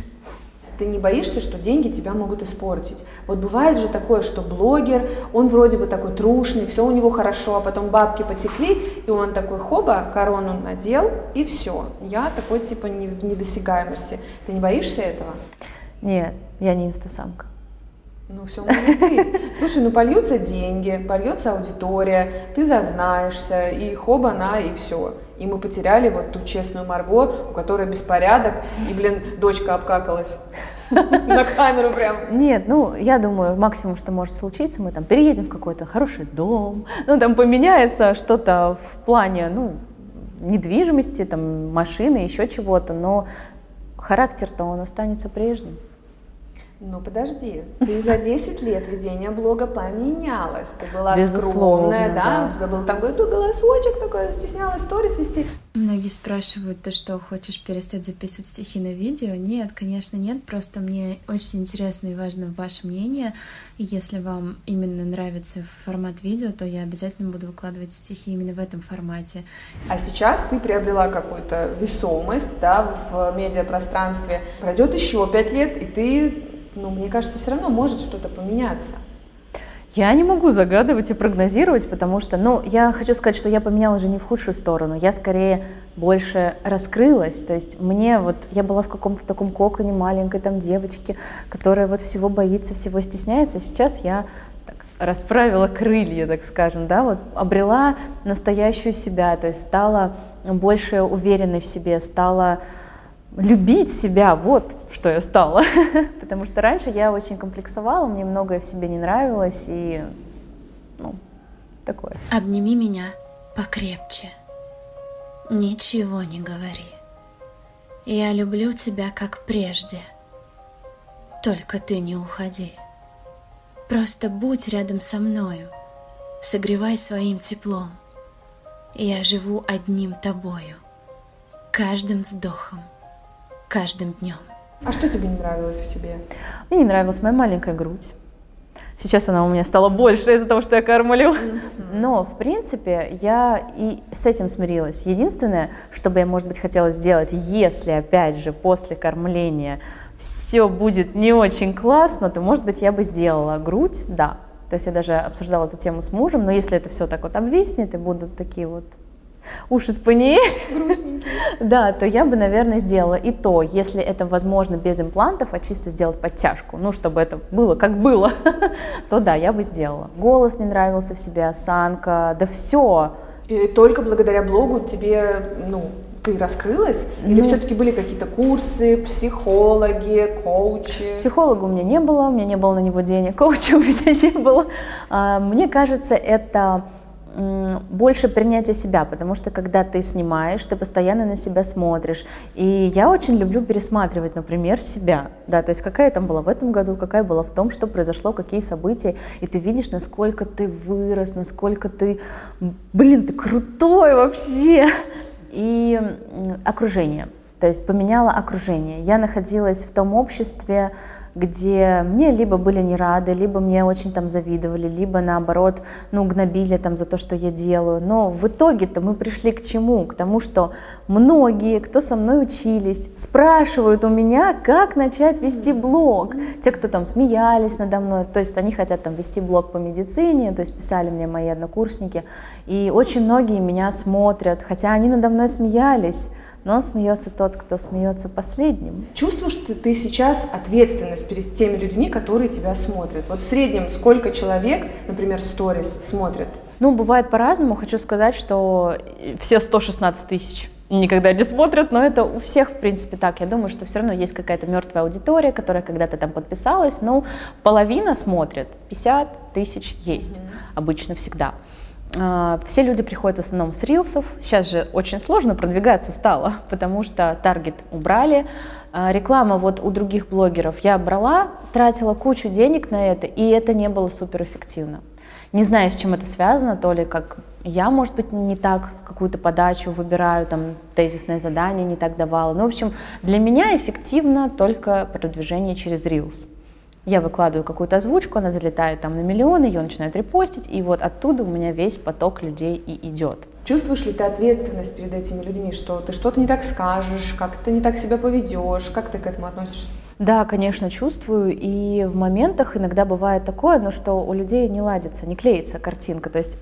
Ты не боишься, что деньги тебя могут испортить? Вот бывает же такое, что блогер, он вроде бы такой трушный, все у него хорошо, а потом бабки потекли, и он такой, хоба, корону надел, и все. Я такой типа в недосягаемости. Ты не боишься этого? Нет, я не инстасамка. Ну, все может быть. Слушай, ну польются деньги, польется аудитория, ты зазнаешься, и хоба-на, и все. И мы потеряли вот ту честную Марго, у которой беспорядок, и, блин, дочка обкакалась на камеру прям. Нет, ну, я думаю, максимум, что может случиться, мы там переедем в какой-то хороший дом, ну, там поменяется что-то в плане, ну, недвижимости, там, машины, еще чего-то, но характер-то он останется прежним. Ну, подожди, ты за 10 лет ведения блога поменялась. Ты была Безусловно, скромная, да? да. У тебя был такой голосочек такой, стеснялась сторис вести. Многие спрашивают, ты что, хочешь перестать записывать стихи на видео? Нет, конечно, нет, просто мне очень интересно и важно ваше мнение. И если вам именно нравится формат видео, то я обязательно буду выкладывать стихи именно в этом формате. А сейчас ты приобрела какую-то весомость, да, в медиапространстве. Пройдет еще 5 лет, и ты, ну, мне кажется, все равно может что-то поменяться. Я не могу загадывать и прогнозировать, потому что, ну, я хочу сказать, что я поменялась же не в худшую сторону, я скорее больше раскрылась, то есть мне вот, я была в каком-то таком коконе маленькой там девочки, которая вот всего боится, всего стесняется, сейчас я так расправила крылья, так скажем, да, вот обрела настоящую себя, то есть стала больше уверенной в себе, стала любить себя, вот что я стала. Потому что раньше я очень комплексовала, мне многое в себе не нравилось, и, ну, такое. Обними меня покрепче. Ничего не говори. Я люблю тебя, как прежде. Только ты не уходи. Просто будь рядом со мною. Согревай своим теплом. Я живу одним тобою. Каждым вздохом. Каждым днем. А что тебе не нравилось в себе? Мне не нравилась моя маленькая грудь. Сейчас она у меня стала больше из-за того, что я кормлю. Но, в принципе, я и с этим смирилась. Единственное, что бы я, может быть, хотела сделать, если, опять же, после кормления все будет не очень классно, то, может быть, я бы сделала грудь, да. То есть я даже обсуждала эту тему с мужем, но если это все так вот обвиснет и будут такие вот уши спаниель, Грустненький. да, то я бы, наверное, сделала и то, если это возможно без имплантов, а чисто сделать подтяжку, ну, чтобы это было как было, то да, я бы сделала. Голос не нравился в себе, осанка, да все. И только благодаря блогу тебе, ну, ты раскрылась? Или все-таки были какие-то курсы, психологи, коучи? Психолога у меня не было на него денег, коуча у меня не было. Мне кажется, это больше принятие себя, потому что когда ты снимаешь, ты постоянно на себя смотришь. И я очень люблю пересматривать, например, себя. Да, то есть какая я там была в этом году, какая была в том, что произошло, какие события. И ты видишь, насколько ты вырос, насколько ты, блин, ты крутой вообще. И окружение. То есть поменяла окружение. Я находилась в том обществе, где мне либо были не рады, либо мне очень там завидовали, либо наоборот, ну, гнобили там за то, что я делаю. Но в итоге-то мы пришли к чему? К тому, что многие, кто со мной учились, спрашивают у меня, как начать вести блог. Те, кто там смеялись надо мной, то есть они хотят там вести блог по медицине, то есть писали мне мои однокурсники, и очень многие меня смотрят, хотя они надо мной смеялись. Но смеется тот, кто смеется последним. Чувствуешь ты сейчас ответственность перед теми людьми, которые тебя смотрят? Вот в среднем сколько человек, например, сторис смотрят? Ну, бывает по-разному. Хочу сказать, что все 116 тысяч никогда не смотрят, но это у всех, в принципе, так. Я думаю, что все равно есть какая-то мертвая аудитория, которая когда-то там подписалась. Ну, половина смотрит, 50 тысяч есть, обычно всегда. Все люди приходят в основном с рилсов. Сейчас же очень сложно продвигаться стало, потому что таргет убрали. Реклама вот у других блогеров я брала, тратила кучу денег на это, и это не было суперэффективно. Не знаю, с чем это связано, то ли как я, может быть, не так какую-то подачу выбираю, там тезисное задание не так давала. Ну, в общем, для меня эффективно только продвижение через рилс. Я выкладываю какую-то озвучку, она залетает там на миллионы, ее начинают репостить, и вот оттуда у меня весь поток людей и идет. Чувствуешь ли ты ответственность перед этими людьми, что ты что-то не так скажешь, как ты не так себя поведешь, как ты к этому относишься? Да, конечно, чувствую, и в моментах иногда бывает такое, но что у людей не ладится, не клеится картинка, то есть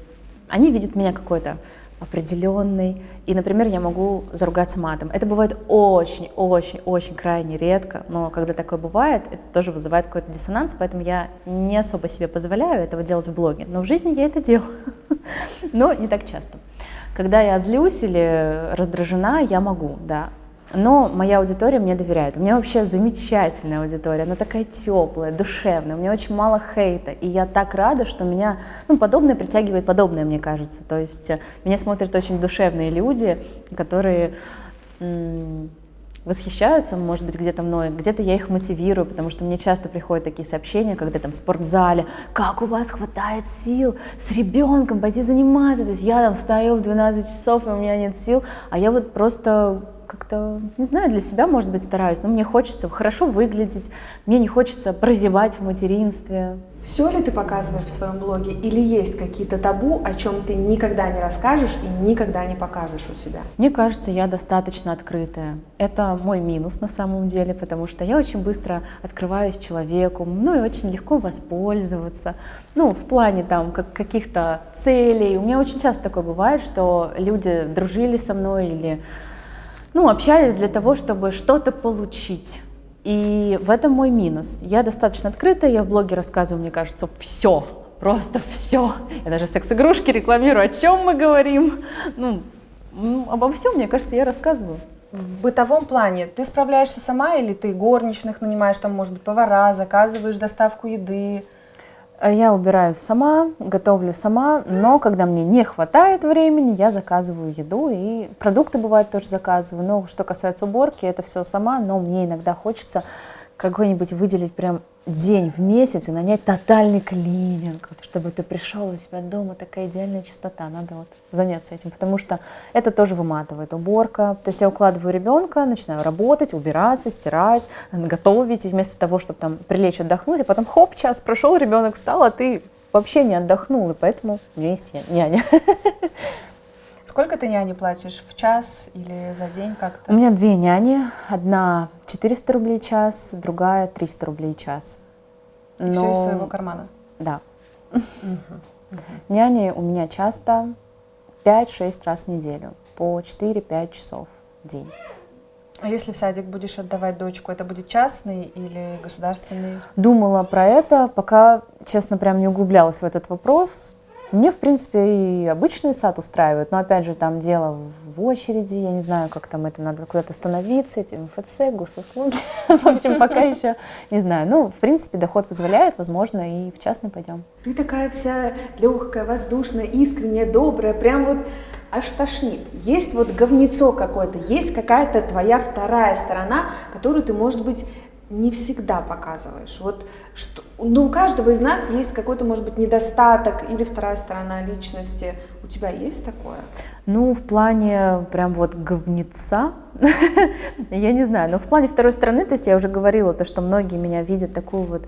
они видят меня какой-то определенный, и, например, я могу заругаться матом. Это бывает очень крайне редко, но когда такое бывает, это тоже вызывает какой-то диссонанс, поэтому я не особо себе позволяю этого делать в блоге, но в жизни я это делаю, но не так часто. Когда я злюсь или раздражена, я могу, да. Но моя аудитория мне доверяет. У меня вообще замечательная аудитория, она такая теплая, душевная, у меня очень мало хейта, и я так рада, что меня, ну, подобное притягивает подобное, мне кажется. То есть меня смотрят очень душевные люди, которые восхищаются, может быть, где-то мной, где-то я их мотивирую, потому что мне часто приходят такие сообщения, когда там в спортзале, как у вас хватает сил с ребенком пойти заниматься, то есть я там встаю в 12 часов, и у меня нет сил, а я вот просто как-то, не знаю, для себя, может быть, стараюсь, но мне хочется хорошо выглядеть, мне не хочется прозябать в материнстве. Все ли ты показываешь в своем блоге или есть какие-то табу, о чем ты никогда не расскажешь и никогда не покажешь у себя? Мне кажется, я достаточно открытая. Это мой минус на самом деле, потому что я очень быстро открываюсь человеку, ну и очень легко воспользоваться. Ну, в плане там каких-то целей. У меня очень часто такое бывает, что люди дружили со мной или, ну, общались для того, чтобы что-то получить. И в этом мой минус. Я достаточно открытая, я в блоге рассказываю, мне кажется, все, просто все. Я даже секс-игрушки рекламирую, о чем мы говорим. Ну, обо всем, мне кажется, я рассказываю. В бытовом плане ты справляешься сама или ты горничных нанимаешь, там, может быть, повара, заказываешь доставку еды? Я убираю сама, готовлю сама, но когда мне не хватает времени, я заказываю еду, и продукты бывают тоже заказываю. Но что касается уборки, это все сама, но мне иногда хочется какой-нибудь выделить прям день в месяц и нанять тотальный клининг, чтобы ты пришел, у тебя дома такая идеальная чистота, надо вот заняться этим, потому что это тоже выматывает, уборка. То есть я укладываю ребенка, начинаю работать, убираться, стирать, готовить, и вместо того, чтобы там прилечь отдохнуть, а потом хоп, час прошел, ребенок встал, а ты вообще не отдохнул, и поэтому у меня есть няня. Сколько ты няне платишь? В час или за день как-то? У меня 2 няни. Одна 400 рублей в час, другая 300 рублей в час. И все из своего кармана? Да. Няни у меня часто 5-6 раз в неделю, по 4-5 часов в день. А если в садик будешь отдавать дочку, это будет частный или государственный? Думала про это, пока, честно, прям не углублялась в этот вопрос. Мне, в принципе, и обычный сад устраивает, но, опять же, там дело в очереди, я не знаю, как там это, надо куда-то становиться, эти МФЦ, госуслуги, в общем, пока еще не знаю. Ну, в принципе, доход позволяет, возможно, и в частный пойдем. Ты такая вся легкая, воздушная, искренняя, добрая, прям вот аж тошнит. Есть вот говнецо какое-то, есть какая-то твоя вторая сторона, которую ты, может быть, не всегда показываешь. Вот что, ну, у каждого из нас есть какой-то, может быть, недостаток или вторая сторона личности. У тебя есть такое? Ну, в плане прям вот говнеца, я не знаю, но в плане второй стороны, то есть я уже говорила, то, что многие меня видят такую вот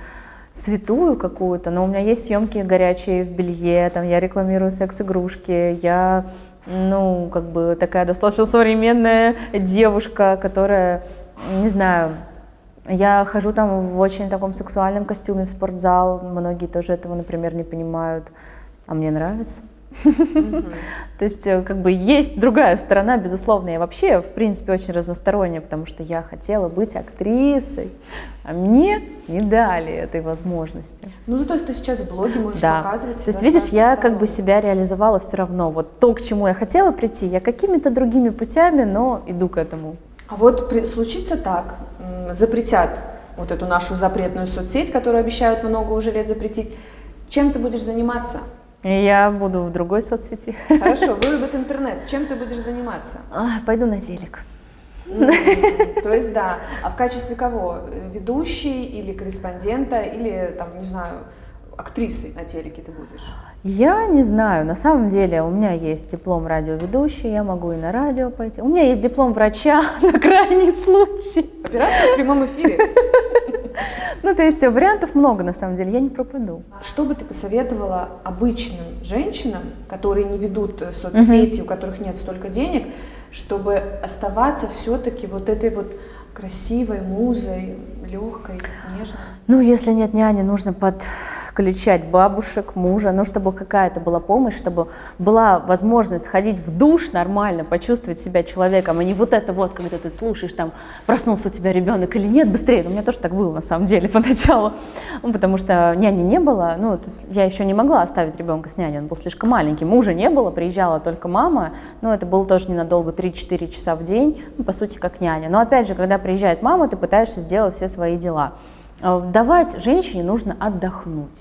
святую какую-то, но у меня есть съемки горячие в белье, там я рекламирую секс-игрушки, я, ну, как бы такая достаточно современная девушка, которая, не знаю, я хожу там в очень таком сексуальном костюме в спортзал, многие тоже этого, например, не понимают, а мне нравится. То есть, как бы, есть другая сторона, безусловно. Я вообще, в принципе, очень разносторонняя, потому что я хотела быть актрисой, а мне не дали этой возможности. Ну, зато ты сейчас в блоге можешь показывать себя. То есть, видишь, я как бы себя реализовала все равно. Вот то, к чему я хотела прийти, я какими-то другими путями, но иду к этому. А вот случится так, запретят вот эту нашу запретную соцсеть, которую обещают много уже лет запретить. Чем ты будешь заниматься? Я буду в другой соцсети. Хорошо, вырубят интернет. Чем ты будешь заниматься? Пойду на телек. То есть, да. А в качестве кого? Ведущей или корреспондента, или, там, не знаю, актрисой на телеке ты будешь? Я не знаю. На самом деле у меня есть диплом радиоведущей, я могу и на радио пойти. У меня есть диплом врача на крайний случай. Операция в прямом эфире. Ну, то есть вариантов много, на самом деле, я не пропаду. Что бы ты посоветовала обычным женщинам, которые не ведут соцсети, у которых нет столько денег, чтобы оставаться все-таки вот этой вот красивой музой, легкой, нежной? Ну, если нет няни, нужно подключать бабушек, мужа, ну, чтобы какая-то была помощь, чтобы была возможность сходить в душ нормально, почувствовать себя человеком, а не вот это вот, когда ты слушаешь, там, проснулся у тебя ребенок или нет, быстрее. У меня тоже так было, на самом деле, поначалу, потому что няни не было, ну, то есть я еще не могла оставить ребенка с няней, он был слишком маленький, мужа не было, приезжала только мама, но это было тоже ненадолго, 3-4 часа в день, ну, по сути, как няня. Но, опять же, когда приезжает мама, ты пытаешься сделать все свои дела. Давать женщине нужно отдохнуть.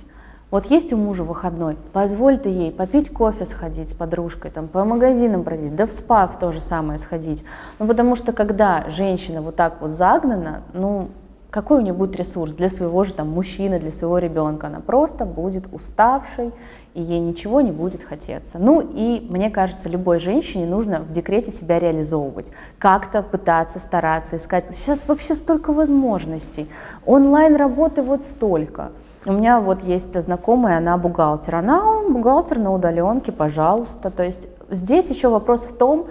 Вот есть у мужа выходной, позволь ты ей попить кофе, сходить с подружкой, там, по магазинам пройтись, да в спа в то же самое сходить. Ну, потому что когда женщина вот так вот загнана, ну, какой у нее будет ресурс для своего же там мужчины, для своего ребенка? Она просто будет уставшей и ей ничего не будет хотеться. Ну и мне кажется, любой женщине нужно в декрете себя реализовывать, как-то пытаться, стараться, искать. Сейчас вообще столько возможностей, онлайн-работы вот столько. У меня вот есть знакомая, она бухгалтер, она бухгалтер на удаленке, пожалуйста. То есть здесь еще вопрос в том,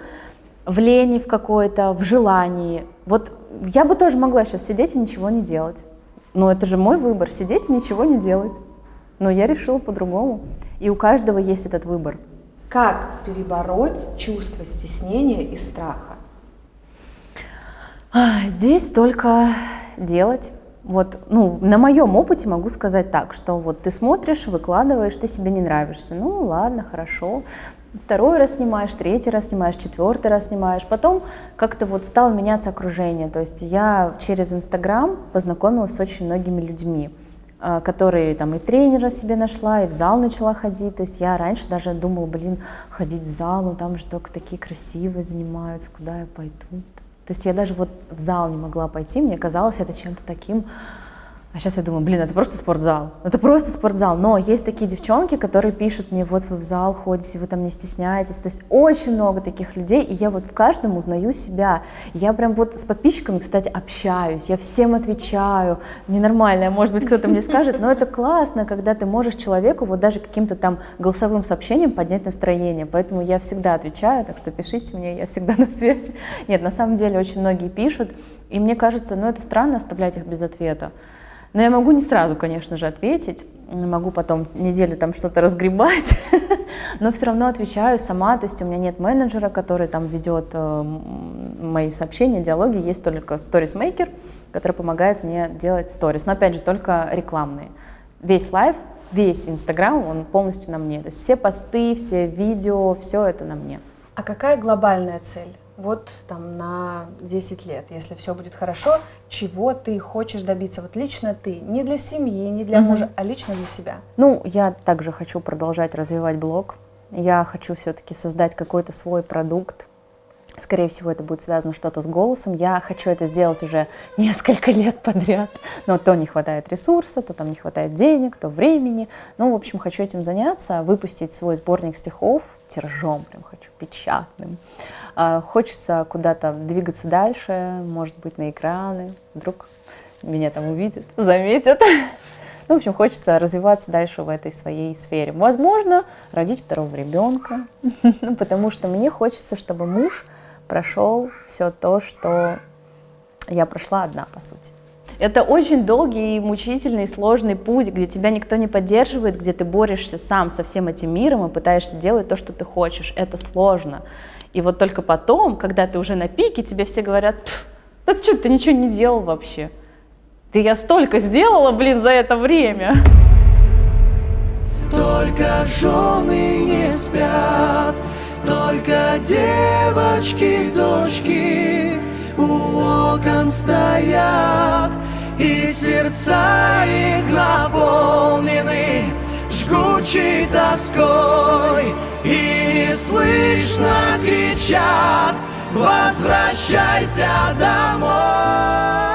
в лени в какой-то, в желании. Вот я бы тоже могла сейчас сидеть и ничего не делать. Но это же мой выбор, сидеть и ничего не делать. Но я решила по-другому. И у каждого есть этот выбор. Как перебороть чувство стеснения и страха? Здесь только делать. Вот, ну, на моем опыте могу сказать так, что вот ты смотришь, выкладываешь, ты себе не нравишься. Ну, ладно, хорошо. Второй раз снимаешь, третий раз снимаешь, четвертый раз снимаешь. Потом как-то вот стало меняться окружение. То есть я через Инстаграм познакомилась с очень многими людьми, которые там и тренера себе нашла, и в зал начала ходить. То есть я раньше даже думала, ходить в зал, ну там же только такие красивые занимаются, куда я пойду? То есть я даже вот в зал не могла пойти, мне казалось это чем-то таким. А сейчас я думаю, это просто спортзал. Это просто спортзал. Но есть такие девчонки, которые пишут мне, вот вы в зал ходите, вы там не стесняетесь. То есть очень много таких людей, и я вот в каждом узнаю себя. Я прям вот с подписчиками, кстати, общаюсь, я всем отвечаю. Ненормально, может быть, кто-то мне скажет, но это классно, когда ты можешь человеку вот даже каким-то там голосовым сообщением поднять настроение. Поэтому я всегда отвечаю, так что пишите мне, я всегда на связи. Нет, на самом деле очень многие пишут, и мне кажется, это странно оставлять их без ответа. Но я могу не сразу, конечно же, ответить, могу потом неделю там что-то разгребать, но все равно отвечаю сама, то есть у меня нет менеджера, который там ведет мои сообщения, диалоги, есть только сторисмейкер, который помогает мне делать сторис, но опять же только рекламные. Весь лайв, весь Инстаграм, он полностью на мне, то есть все посты, все видео, все это на мне. А какая глобальная цель? Вот там на 10 лет, если все будет хорошо, чего ты хочешь добиться? Вот лично ты, не для семьи, не для мужа, а лично для себя. Я также хочу продолжать развивать блог. Я хочу все-таки создать какой-то свой продукт. Скорее всего, это будет связано что-то с голосом. Я хочу это сделать уже несколько лет подряд. Но то не хватает ресурса, то там не хватает денег, то времени. В общем, хочу этим заняться, выпустить свой сборник стихов тиражом, прям хочу, печатным. Хочется куда-то двигаться дальше, может быть, на экраны. Вдруг меня там увидят, заметят. В общем, хочется развиваться дальше в этой своей сфере. Возможно, родить второго ребенка, потому что мне хочется, чтобы муж прошел все то, что я прошла одна, по сути. Это очень долгий, мучительный, сложный путь, где тебя никто не поддерживает, где ты борешься сам со всем этим миром и пытаешься делать то, что ты хочешь. Это сложно. И вот только потом, когда ты уже на пике, тебе все говорят, да что, ты ничего не делал вообще. Да я столько сделала, за это время. Только жены не спят, только девочки, дочки у окон стоят, и сердца их наполнены жгучей тоской, и неслышно кричат: возвращайся домой.